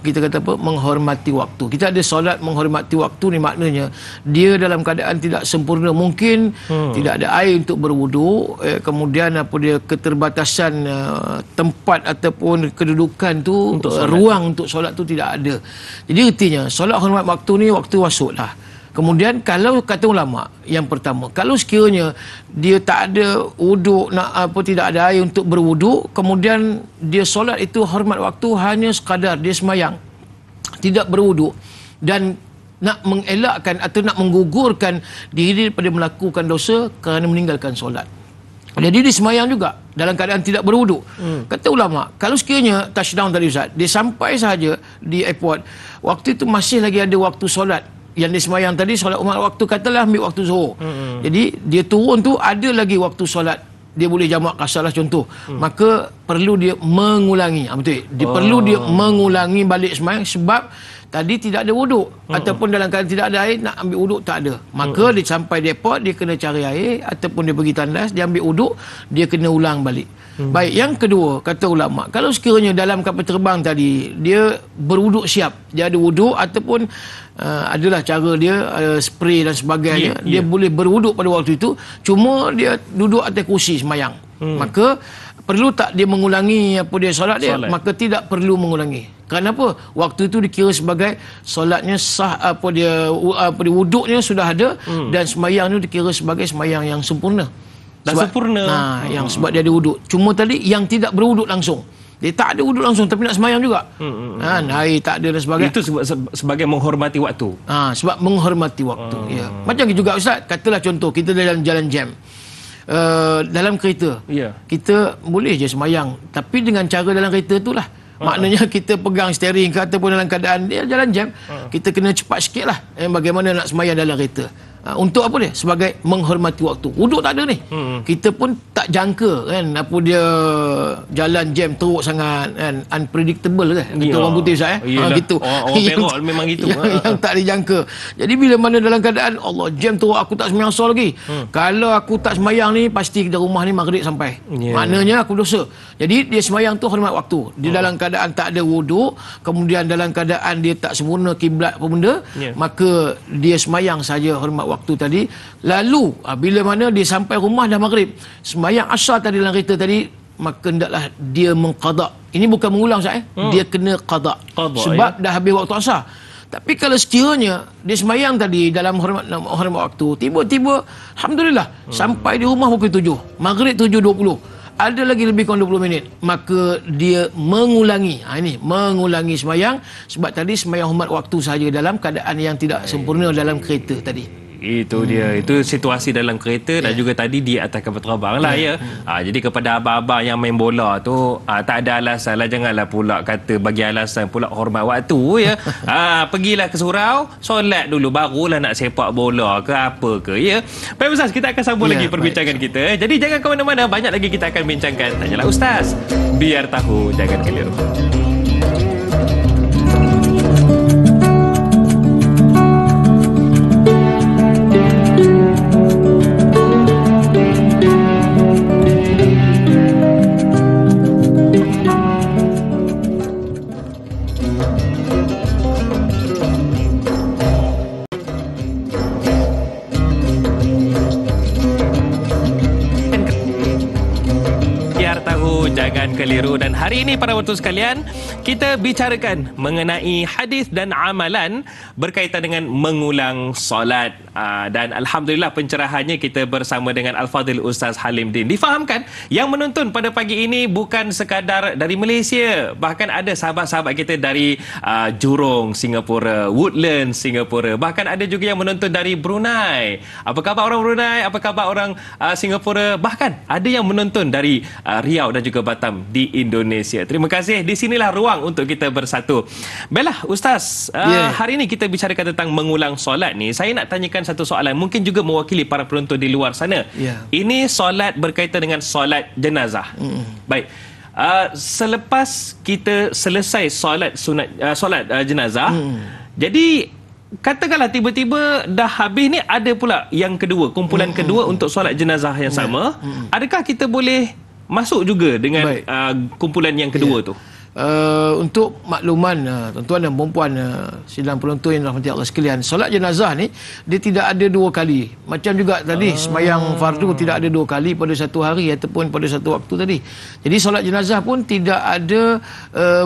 kita kata apa, menghormati waktu. Kita ada solat menghormati waktu ni, maknanya dia dalam keadaan tidak sempurna, mungkin tidak ada air untuk berwuduk, kemudian dia keterbatasan tempat ataupun kedudukan tu untuk ruang untuk solat tu tidak ada. Jadi artinya solat hormat waktu ni waktu wasuklah. Kemudian kalau kata ulama yang pertama, kalau sekiranya dia tak ada wuduk, tidak ada air untuk berwuduk, kemudian dia solat itu hormat waktu hanya sekadar dia sembahyang tidak berwuduk dan nak mengelakkan atau nak menggugurkan diri daripada melakukan dosa kerana meninggalkan solat. Jadi dia sembahyang juga dalam keadaan tidak berwuduk. Kata ulama, kalau sekiranya touchdown tadi Ustaz, dia sampai sahaja di airport, waktu itu masih lagi ada waktu solat yang dia sembahyang tadi, solat umat waktu, katalah ambil waktu zuhur. Jadi dia turun tu ada lagi waktu solat, dia boleh jamak qasar lah contoh. Maka perlu dia mengulangi. Betul. Dia perlu dia mengulangi balik sembahyang sebab tadi tidak ada wuduk ataupun dalam keadaan tidak ada air nak ambil wuduk tak ada. Maka dia sampai di airport, dia kena cari air ataupun dia pergi tandas, dia ambil wuduk, dia kena ulang balik. Baik, yang kedua kata ulama, kalau sekiranya dalam kapal terbang tadi dia berwuduk siap, dia ada wuduk ataupun adalah cara dia spray dan sebagainya, dia boleh berwuduk pada waktu itu, cuma dia duduk atas kursi sembahyang, maka perlu tak dia mengulangi dia solat dia? Maka tidak perlu mengulangi. Kerana apa? Waktu itu dikira sebagai solatnya sah, dia wuduknya sudah ada dan sembahyang itu dikira sebagai sembahyang yang sempurna. Yang sebab dia ada wuduk. Cuma tadi yang tidak berwuduk langsung, dia tak ada wuduk langsung tapi nak sembahyang juga. Air tak ada dan sebagainya. Itu sebagai menghormati waktu. Sebab menghormati waktu. Macam juga Ustaz, katalah contoh kita dalam jalan jam. Dalam kereta, kita boleh je sembahyang tapi dengan cara dalam kereta tu lah. Maknanya kita pegang steering ke ataupun dalam keadaan dia jalan jam, kita kena cepat sikit lah bagaimana nak sembahyang dalam kereta. Untuk apa dia? Sebagai menghormati waktu. Wuduk tak ada ni. Kita pun tak jangka kan apa dia jalan jam teruk sangat kan, unpredictable kan. Kita orang putih Ustaz gitu. Orang Perak memang gitu. Yang tak dijangka. Jadi bila mana dalam keadaan Allah jam teruk aku tak sembahyang asar lagi. Kalau aku tak sembahyang ni pasti di rumah ni maghrib sampai. Maknanya aku dosa. Jadi dia sembahyang tu hormat waktu. Dia dalam keadaan tak ada wuduk, kemudian dalam keadaan dia tak sempurna kiblat apa benda, maka dia sembahyang saja hormat waktu tadi. Lalu bila mana dia sampai rumah dah maghrib, sembahyang asar tadi dalam kereta tadi, maka hendaklah dia mengqada. Ini bukan mengulang Ustaz dia kena qada sebab dah habis waktu asar. Tapi kalau sekiranya dia sembahyang tadi dalam hormat waktu, tiba-tiba alhamdulillah sampai di rumah pukul 7, maghrib 7.20, ada lagi lebih kurang 20 minit, maka dia mengulangi. Ini mengulangi sembahyang sebab tadi sembahyang hormat waktu saja dalam keadaan yang tidak sempurna dalam kereta tadi. Itu dia. Itu situasi dalam kereta dan juga tadi di atas kapal terbang lah ya. Jadi kepada abang-abang yang main bola tu, tak ada alasan lah. Janganlah pula kata bagi alasan pula hormat waktu ya. Pergilah ke surau, solat dulu, barulah nak sepak bola ke apa ke ya. Baik Ustaz, kita akan sambung lagi perbincangan kita. Jadi jangan ke mana-mana, banyak lagi kita akan bincangkan. Tanyalah Ustaz, biar tahu jangan keliru. Jangan keliru. Dan hari ini para penonton sekalian, kita bicarakan mengenai hadis dan amalan berkaitan dengan mengulang solat. Dan Alhamdulillah pencerahannya kita bersama dengan Al-Fadhil Ustaz Halim Din. Difahamkan yang menonton pada pagi ini bukan sekadar dari Malaysia, bahkan ada sahabat-sahabat kita dari Jurong, Singapura, Woodlands, Singapura, bahkan ada juga yang menonton dari Brunei. Apa khabar orang Brunei? Apa khabar orang Singapura? Bahkan ada yang menonton dari Riau dan juga Batam di Indonesia. Terima kasih. Di sinilah ruang untuk kita bersatu. Baiklah Ustaz, hari ini kita bicarakan tentang mengulang solat ni. Saya nak tanyakan satu soalan, mungkin juga mewakili para penonton di luar sana. Ini solat berkaitan dengan solat jenazah. Baik. Selepas kita selesai solat sunat, solat jenazah, jadi katakanlah tiba-tiba dah habis ni, ada pula yang kedua, kumpulan kedua untuk solat jenazah yang sama. Adakah kita boleh masuk juga dengan kumpulan yang kedua tu? Untuk makluman tuan-tuan dan puan-puan sidang penonton yang dirahmati Allah sekalian, solat jenazah ni dia tidak ada dua kali. Macam juga tadi sembahyang fardu tidak ada dua kali pada satu hari ataupun pada satu waktu tadi. Jadi solat jenazah pun tidak ada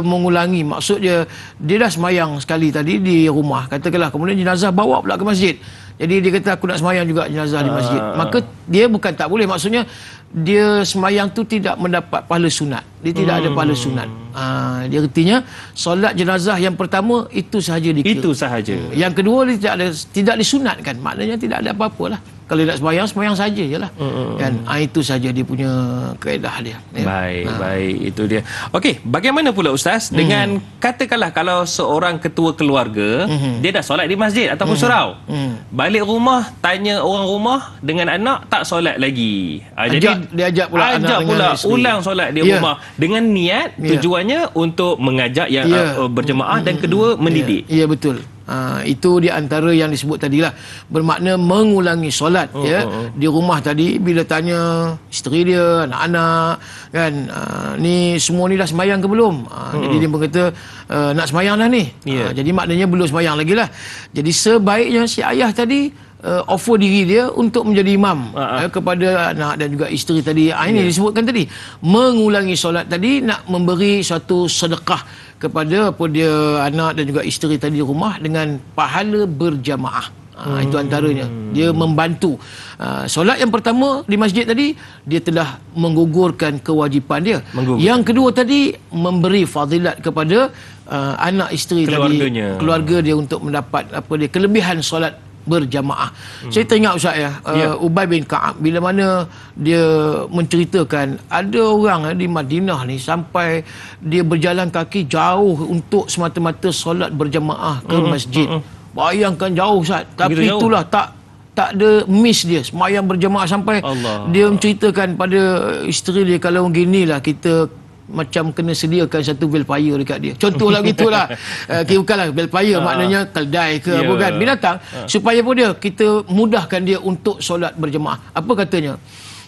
mengulangi. Maksudnya dia dah sembahyang sekali tadi di rumah, katakanlah, kemudian jenazah bawa pula ke masjid. Jadi dia kata aku nak sembahyang juga jenazah di masjid. Maka dia bukan tak boleh, maksudnya dia sembahyang tu tidak mendapat pahala sunat. Dia tidak ada pahala sunat. Dia artinya solat jenazah yang pertama itu sahaja dikira. Itu sahaja. Yang kedua dia tidak disunatkan. Maknanya tidak ada apa-apalah. Kalau nak sembahyang, sembahyang saja jelah. Kan itu saja dia punya kaedah dia. Baik, baik, itu dia. Okey, bagaimana pula Ustaz dengan katakanlah kalau seorang ketua keluarga dia dah solat di masjid ataupun surau. Balik rumah tanya orang rumah dengan anak tak solat lagi. Jadi dia ajak pula anak dengan isteri. Ulang solat di rumah dengan niat tujuannya untuk mengajak yang berjemaah dan kedua mendidik. Ya, betul. Itu di antara yang disebut tadilah, bermakna mengulangi solat di rumah tadi. Bila tanya isteri dia, anak-anak kan, ni semua ni dah sembahyang ke belum? Jadi dia berkata nak sembahyang dah ni. Jadi maknanya belum sembahyang lagi lah. Jadi sebaiknya si ayah tadi offer diri dia untuk menjadi imam kepada anak dan juga isteri tadi. Ini disebutkan tadi, mengulangi solat tadi, nak memberi satu sedekah kepada apa dia anak dan juga isteri tadi di rumah dengan pahala berjamaah. Itu antaranya. Dia membantu. Solat yang pertama di masjid tadi, dia telah menggugurkan kewajipan dia. Yang kedua tadi, memberi fadilat kepada anak isteri tadi, keluarga dia, untuk mendapat apa dia, kelebihan solat berjamaah. Saya teringat Ustaz Ubay bin Ka'ab, bila mana dia menceritakan ada orang di Madinah ni sampai dia berjalan kaki jauh untuk semata-mata solat berjamaah ke masjid. Bayangkan jauh Ustaz, tapi itulah tak ada miss dia sembahyang berjamaah sampai dia menceritakan pada isteri dia, kalau ginilah kita macam kena sediakan satu bel fire dekat dia. Contohlah gitulah. Bukanlah bel fire maknanya keldai ke apa kan, binatang, supaya apa dia, kita mudahkan dia untuk solat berjemaah. Apa katanya?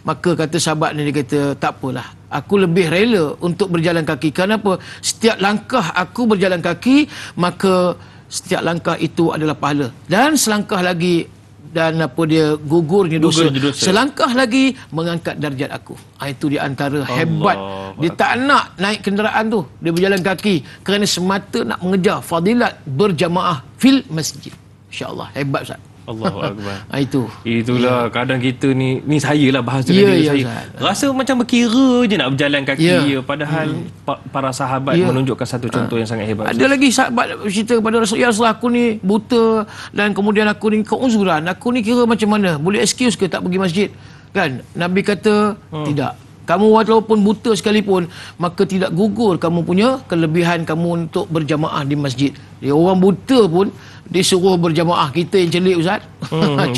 Maka kata sahabat ni, dia kata tak apalah, aku lebih rela untuk berjalan kaki. Kenapa? Setiap langkah aku berjalan kaki, maka setiap langkah itu adalah pahala. Dan selangkah lagi, dan apa dia, gugurnya dosa. Selangkah lagi mengangkat darjat aku. Itu di antara hebat. Dia tak nak naik kenderaan tu, dia berjalan kaki kerana semata nak mengejar fadilat berjamaah fil masjid. InsyaAllah hebat Ustaz. Allahu Akbar. Ya. Itulah kadang kita ni saya lah bahas dengan diri saya. Ustaz. Rasa macam berkira je nak berjalan kaki padahal para sahabat menunjukkan satu contoh yang sangat hebat. Ada lagi sahabat cerita kepada Rasul, ya Rasulullah, aku ni buta dan kemudian aku ni keuzuran, aku ni kira macam mana? Boleh excuse ke tak pergi masjid? Kan? Nabi kata tidak. Kamu walaupun buta sekalipun, maka tidak gugur kamu punya kelebihan kamu untuk berjamaah di masjid. Dia orang buta pun disuruh berjamaah. Kita yang celik, Ustaz.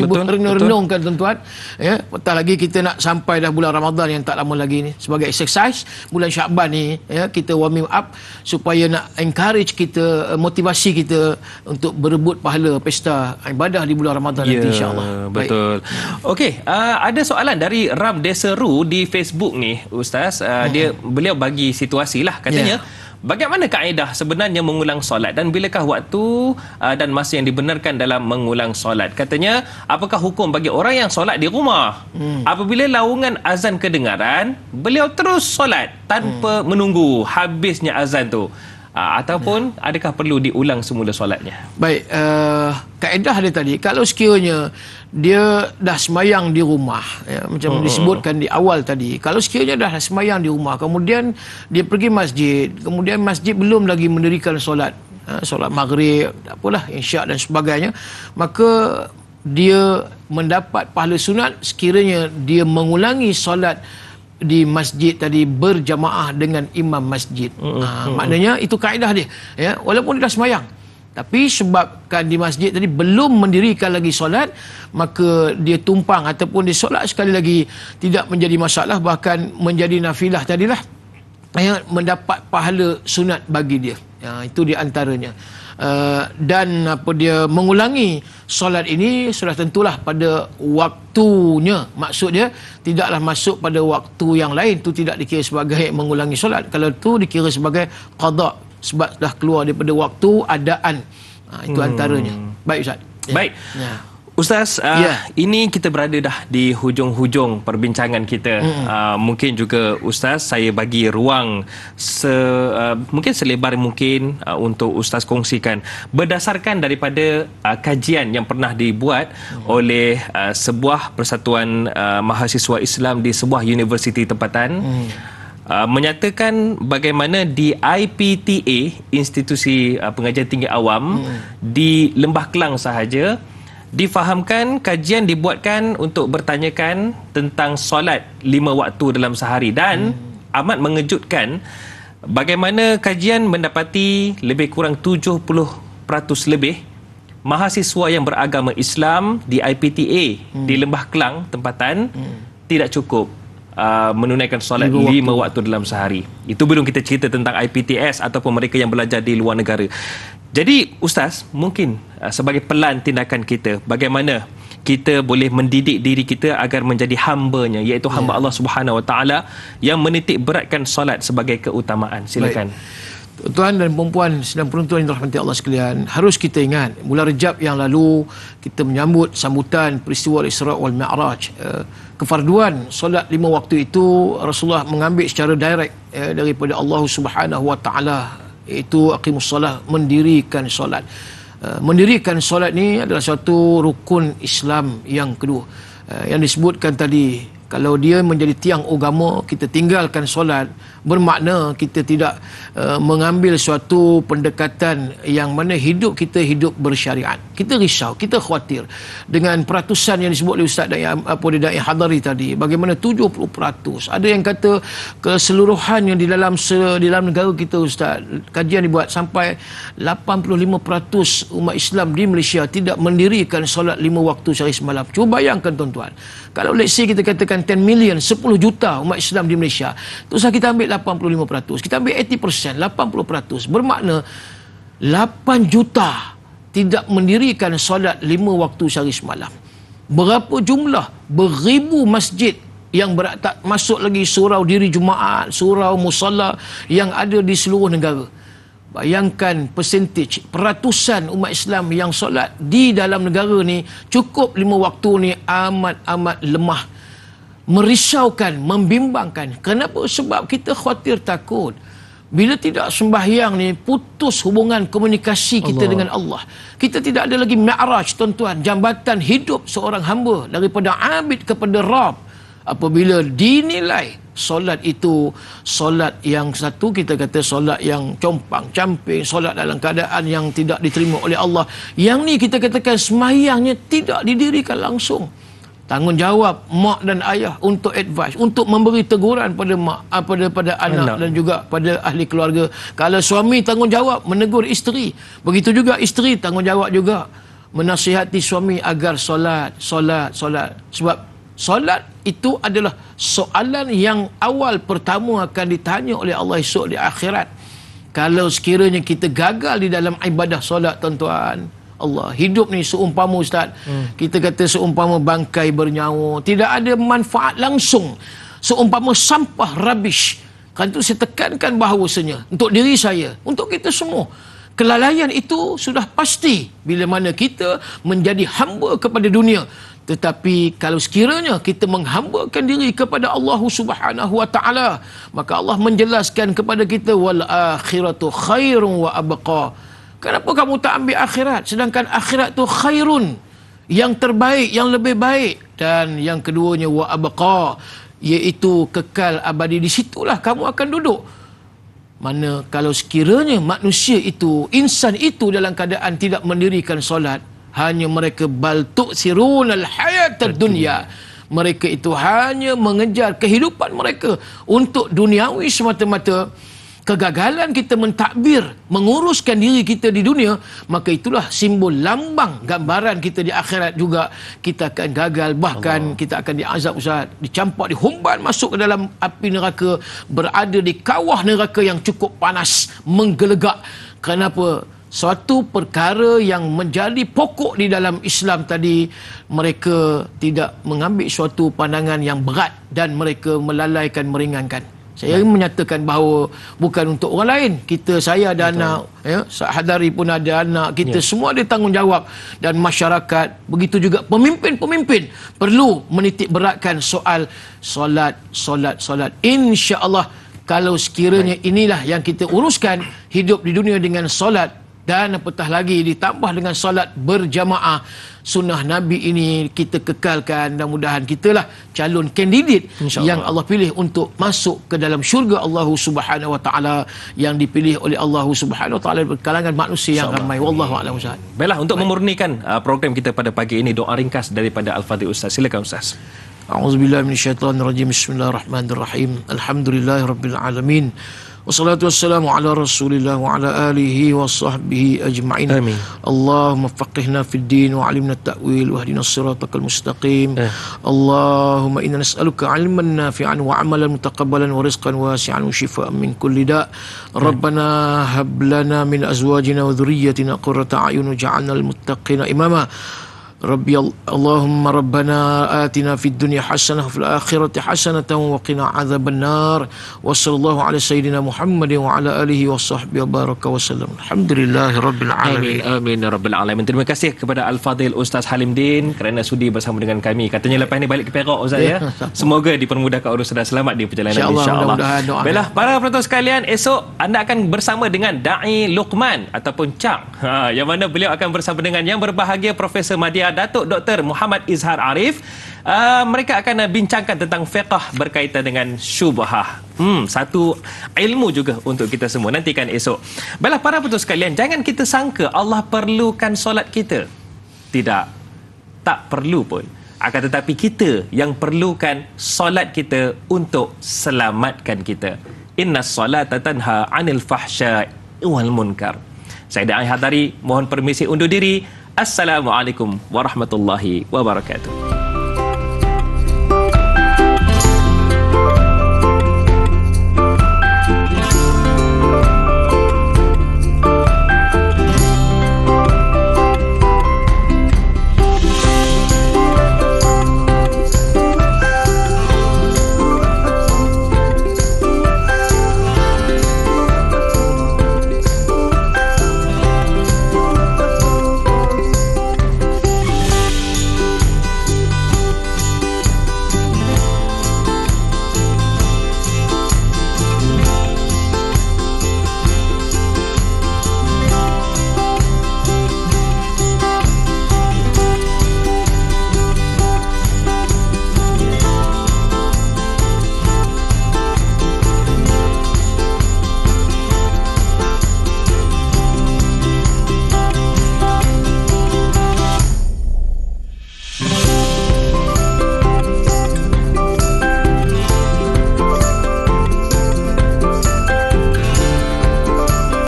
Cuba renung-renungkan tuan-tuan. Ya, petang lagi kita nak sampai dah bulan Ramadan yang tak lama lagi ni. Sebagai exercise, bulan Syakban ni, ya, kita warming up supaya nak encourage kita, motivasi kita untuk berebut pahala pesta ibadah di bulan Ramadan nanti, insya-Allah. Betul. Okey, ada soalan dari Ram Deseru di Facebook ni, Ustaz. Beliau bagi situasi lah, katanya bagaimana kaedah sebenarnya mengulang solat dan bilakah waktu dan masa yang dibenarkan dalam mengulang solat? Katanya, apakah hukum bagi orang yang solat di rumah? Apabila laungan azan kedengaran, beliau terus solat tanpa menunggu habisnya azan tu. Ataupun adakah perlu diulang semula solatnya? Baik, kaedah dia tadi, kalau sekiranya dia dah semayang di rumah, ya, macam disebutkan di awal tadi, kalau sekiranya dah semayang di rumah, kemudian dia pergi masjid, kemudian masjid belum lagi mendirikan solat, solat maghrib, apalah, isyak dan sebagainya, maka dia mendapat pahala sunat sekiranya dia mengulangi solat di masjid tadi berjamaah dengan imam masjid. Maknanya itu kaedah dia, ya, walaupun dia dah semayang, tapi sebabkan di masjid tadi belum mendirikan lagi solat, maka dia tumpang ataupun dia solat sekali lagi tidak menjadi masalah, bahkan menjadi nafilah tadilah, ya, mendapat pahala sunat bagi dia. Itu di antaranya. Dan dia mengulangi solat ini sudah tentulah pada waktunya. Maksud dia tidaklah masuk pada waktu yang lain, itu tidak dikira sebagai mengulangi solat. Kalau itu dikira sebagai qada, sebab dah keluar daripada waktu adaan. Itu antaranya. Baik, Ustaz. Baik. Ustaz, ini kita berada dah di hujung-hujung perbincangan kita. Mungkin juga Ustaz, saya bagi ruang mungkin selebar mungkin untuk Ustaz kongsikan berdasarkan daripada kajian yang pernah dibuat oleh sebuah persatuan mahasiswa Islam di sebuah universiti tempatan. Menyatakan bagaimana di IPTA, Institusi Pengajian Tinggi Awam di Lembah Kelang sahaja, difahamkan kajian dibuatkan untuk bertanyakan tentang solat 5 waktu dalam sehari, dan amat mengejutkan bagaimana kajian mendapati lebih kurang 70% lebih mahasiswa yang beragama Islam di IPTA di Lembah Kelang tempatan tidak cukup menunaikan solat 5 waktu dalam sehari. Itu belum kita cerita tentang IPTS ataupun mereka yang belajar di luar negara. Jadi Ustaz, mungkin sebagai pelan tindakan kita, bagaimana kita boleh mendidik diri kita agar menjadi hambanya, iaitu hamba Allah Subhanahu Wa Taala yang menitik beratkan solat sebagai keutamaan. Silakan. Tuan dan perempuan sedang penonton yang dirahmati Allah sekalian, harus kita ingat bulan Rejab yang lalu kita menyambut sambutan peristiwa Isra wal Mi'raj. Kefarduan solat 5 waktu itu Rasulullah mengambil secara direct daripada Allah Subhanahu Wa Taala, iaitu aqimus solat, mendirikan solat. Mendirikan solat ni adalah satu rukun Islam yang kedua. Yang disebutkan tadi, kalau dia menjadi tiang agama, kita tinggalkan solat, bermakna kita tidak mengambil suatu pendekatan yang mana hidup kita hidup bersyariat. Kita risau, kita khawatir dengan peratusan yang disebut oleh Ustaz Da'i Hadari tadi, bagaimana 70%. Ada yang kata keseluruhan yang di dalam negara kita, Ustaz, kajian dibuat sampai 85% umat Islam di Malaysia tidak mendirikan solat 5 waktu sehari semalam. Cuba bayangkan tuan-tuan, kalau let's say kita katakan 10 million, 10 juta umat Islam di Malaysia, tu usah kita ambil 85%, kita ambil 80%, 80%, bermakna 8 juta tidak mendirikan solat 5 waktu sehari semalam. Berapa jumlah? Beribu masjid yang tak masuk lagi surau diri Jumaat, surau musalla yang ada di seluruh negara. Bayangkan persentage, peratusan umat Islam yang solat di dalam negara ni cukup 5 waktu ni amat lemah. Merisaukan, membimbangkan. Kenapa? Sebab kita khawatir takut Bila tidak sembahyang ni, putus hubungan komunikasi kita dengan Allah. Kita tidak ada lagi mi'raj, tuan-tuan, jambatan hidup seorang hamba daripada abid kepada Rabb. Apabila dinilai solat itu solat yang satu, kita kata solat yang compang-camping, solat dalam keadaan yang tidak diterima oleh Allah. Yang ni kita katakan sembahyangnya tidak didirikan langsung. Tanggungjawab mak dan ayah untuk advice, untuk memberi teguran pada mak, pada anak dan juga pada ahli keluarga. Kalau suami tanggungjawab menegur isteri, begitu juga isteri tanggungjawab juga menasihati suami agar solat. Sebab solat itu adalah soalan yang awal pertama akan ditanya oleh Allah esok di akhirat. Kalau sekiranya kita gagal di dalam ibadah solat, tuan-tuan, Allah, hidup ni seumpama, Ustaz, kita kata seumpama bangkai bernyawa, tidak ada manfaat langsung, seumpama sampah rubbish. Kan itu saya tekankan bahawasanya untuk diri saya, untuk kita semua, kelalaian itu sudah pasti bila mana kita menjadi hamba kepada dunia. Tetapi kalau sekiranya kita menghambakan diri kepada Allah Subhanahu wa taala, maka Allah menjelaskan kepada kita, wal akhiratu khairun wa abqa. Kenapa kamu tak ambil akhirat? Sedangkan akhirat tu khairun, yang terbaik, yang lebih baik. Dan yang keduanya wa abqa, iaitu kekal abadi. Di situlah kamu akan duduk. Mana kalau sekiranya manusia itu, insan itu dalam keadaan tidak mendirikan solat, hanya mereka bal tu'sirunal hayatad dunya. Mereka itu hanya mengejar kehidupan mereka untuk duniawi semata-mata. Kegagalan kita mentadbir, menguruskan diri kita di dunia, maka itulah simbol lambang gambaran kita di akhirat juga. Kita akan gagal, bahkan kita akan diazab, Ustaz, dicampak, dihumban masuk ke dalam api neraka, berada di kawah neraka yang cukup panas, menggelegak. Kenapa? Suatu perkara yang menjadi pokok di dalam Islam tadi, mereka tidak mengambil suatu pandangan yang berat dan mereka melalaikan, meringankan. Saya menyatakan bahawa bukan untuk orang lain. Saya ada anak, ya, Hadari pun ada anak, kita semua ada tanggungjawab. Dan masyarakat, begitu juga pemimpin-pemimpin perlu menitik beratkan soal solat. InsyaAllah, kalau sekiranya inilah yang kita uruskan, hidup di dunia dengan solat, dan apatah lagi ditambah dengan solat berjamaah, sunnah Nabi ini kita kekalkan, dan mudahan kitalah calon kandidat yang Allah pilih untuk masuk ke dalam syurga Allah Subhanahu wa taala, yang dipilih oleh Allah Subhanahu wa taala dari kalangan manusia yang ramai. Wallahu a'lam. Baiklah, untuk memurnikan program kita pada pagi ini, doa ringkas daripada Al-Fadhil Ustaz. Silakan Ustaz. A'udzubillahi minasyaitonirrajim. Bismillahirrahmanirrahim. Alhamdulillahirabbil alamin. Wassalatu wassalamu ala rasulillah wa ala alihi wa sahbihi ajma'in. Amin. Allahumma faqihna fid din wa alimna ta'wil wa hdina siratakal mustaqim. Allahumma inna nas'aluka ilman nafi'an wa amalan mutaqabbalan wa rizqan wasi'an wa shifaan min kulli da'. Rabbana hab lana min azwajina wa dhurriyyatina qurrata a'yun waj'alna lil muttaqina imama. Rabbi Allahumma Rabbana atina fid dunya hasanah fil akhirati hasanatan wa qina adzaban nar. Wa sallallahu ala sayyidina Muhammadin wa ala alihi wa sahbihi wa baraka wa sallam. Alhamdulillahirabbil alamin. Amin ya rabbil alamin. Terima kasih kepada Al-Fadhil Ustaz Halim Din kerana sudi bersama dengan kami. Katanya lepas ni balik ke Perak, Ustaz, ya. Semoga dipermudahkan urusan dan selamat di perjalanan, insya-Allah. Baiklah, para penonton sekalian, esok anda akan bersama dengan Dai Luqman ataupun Cak. Yang mana beliau akan bersama dengan yang berbahagia Profesor Madya Datuk Dr. Muhammad Izhar Arif. Mereka akan bincangkan tentang fiqh berkaitan dengan syubhah. Satu ilmu juga untuk kita semua. Nantikan esok. Baiklah, para penonton sekalian, jangan kita sangka Allah perlukan solat kita. Tidak. Tak perlu pun. Akan tetapi kita yang perlukan solat kita untuk selamatkan kita. Innas solata tanha 'anil fahsya'i wal munkar. Saya Dai Hadari mohon permisi undur diri. Assalamualaikum warahmatullahi wabarakatuh.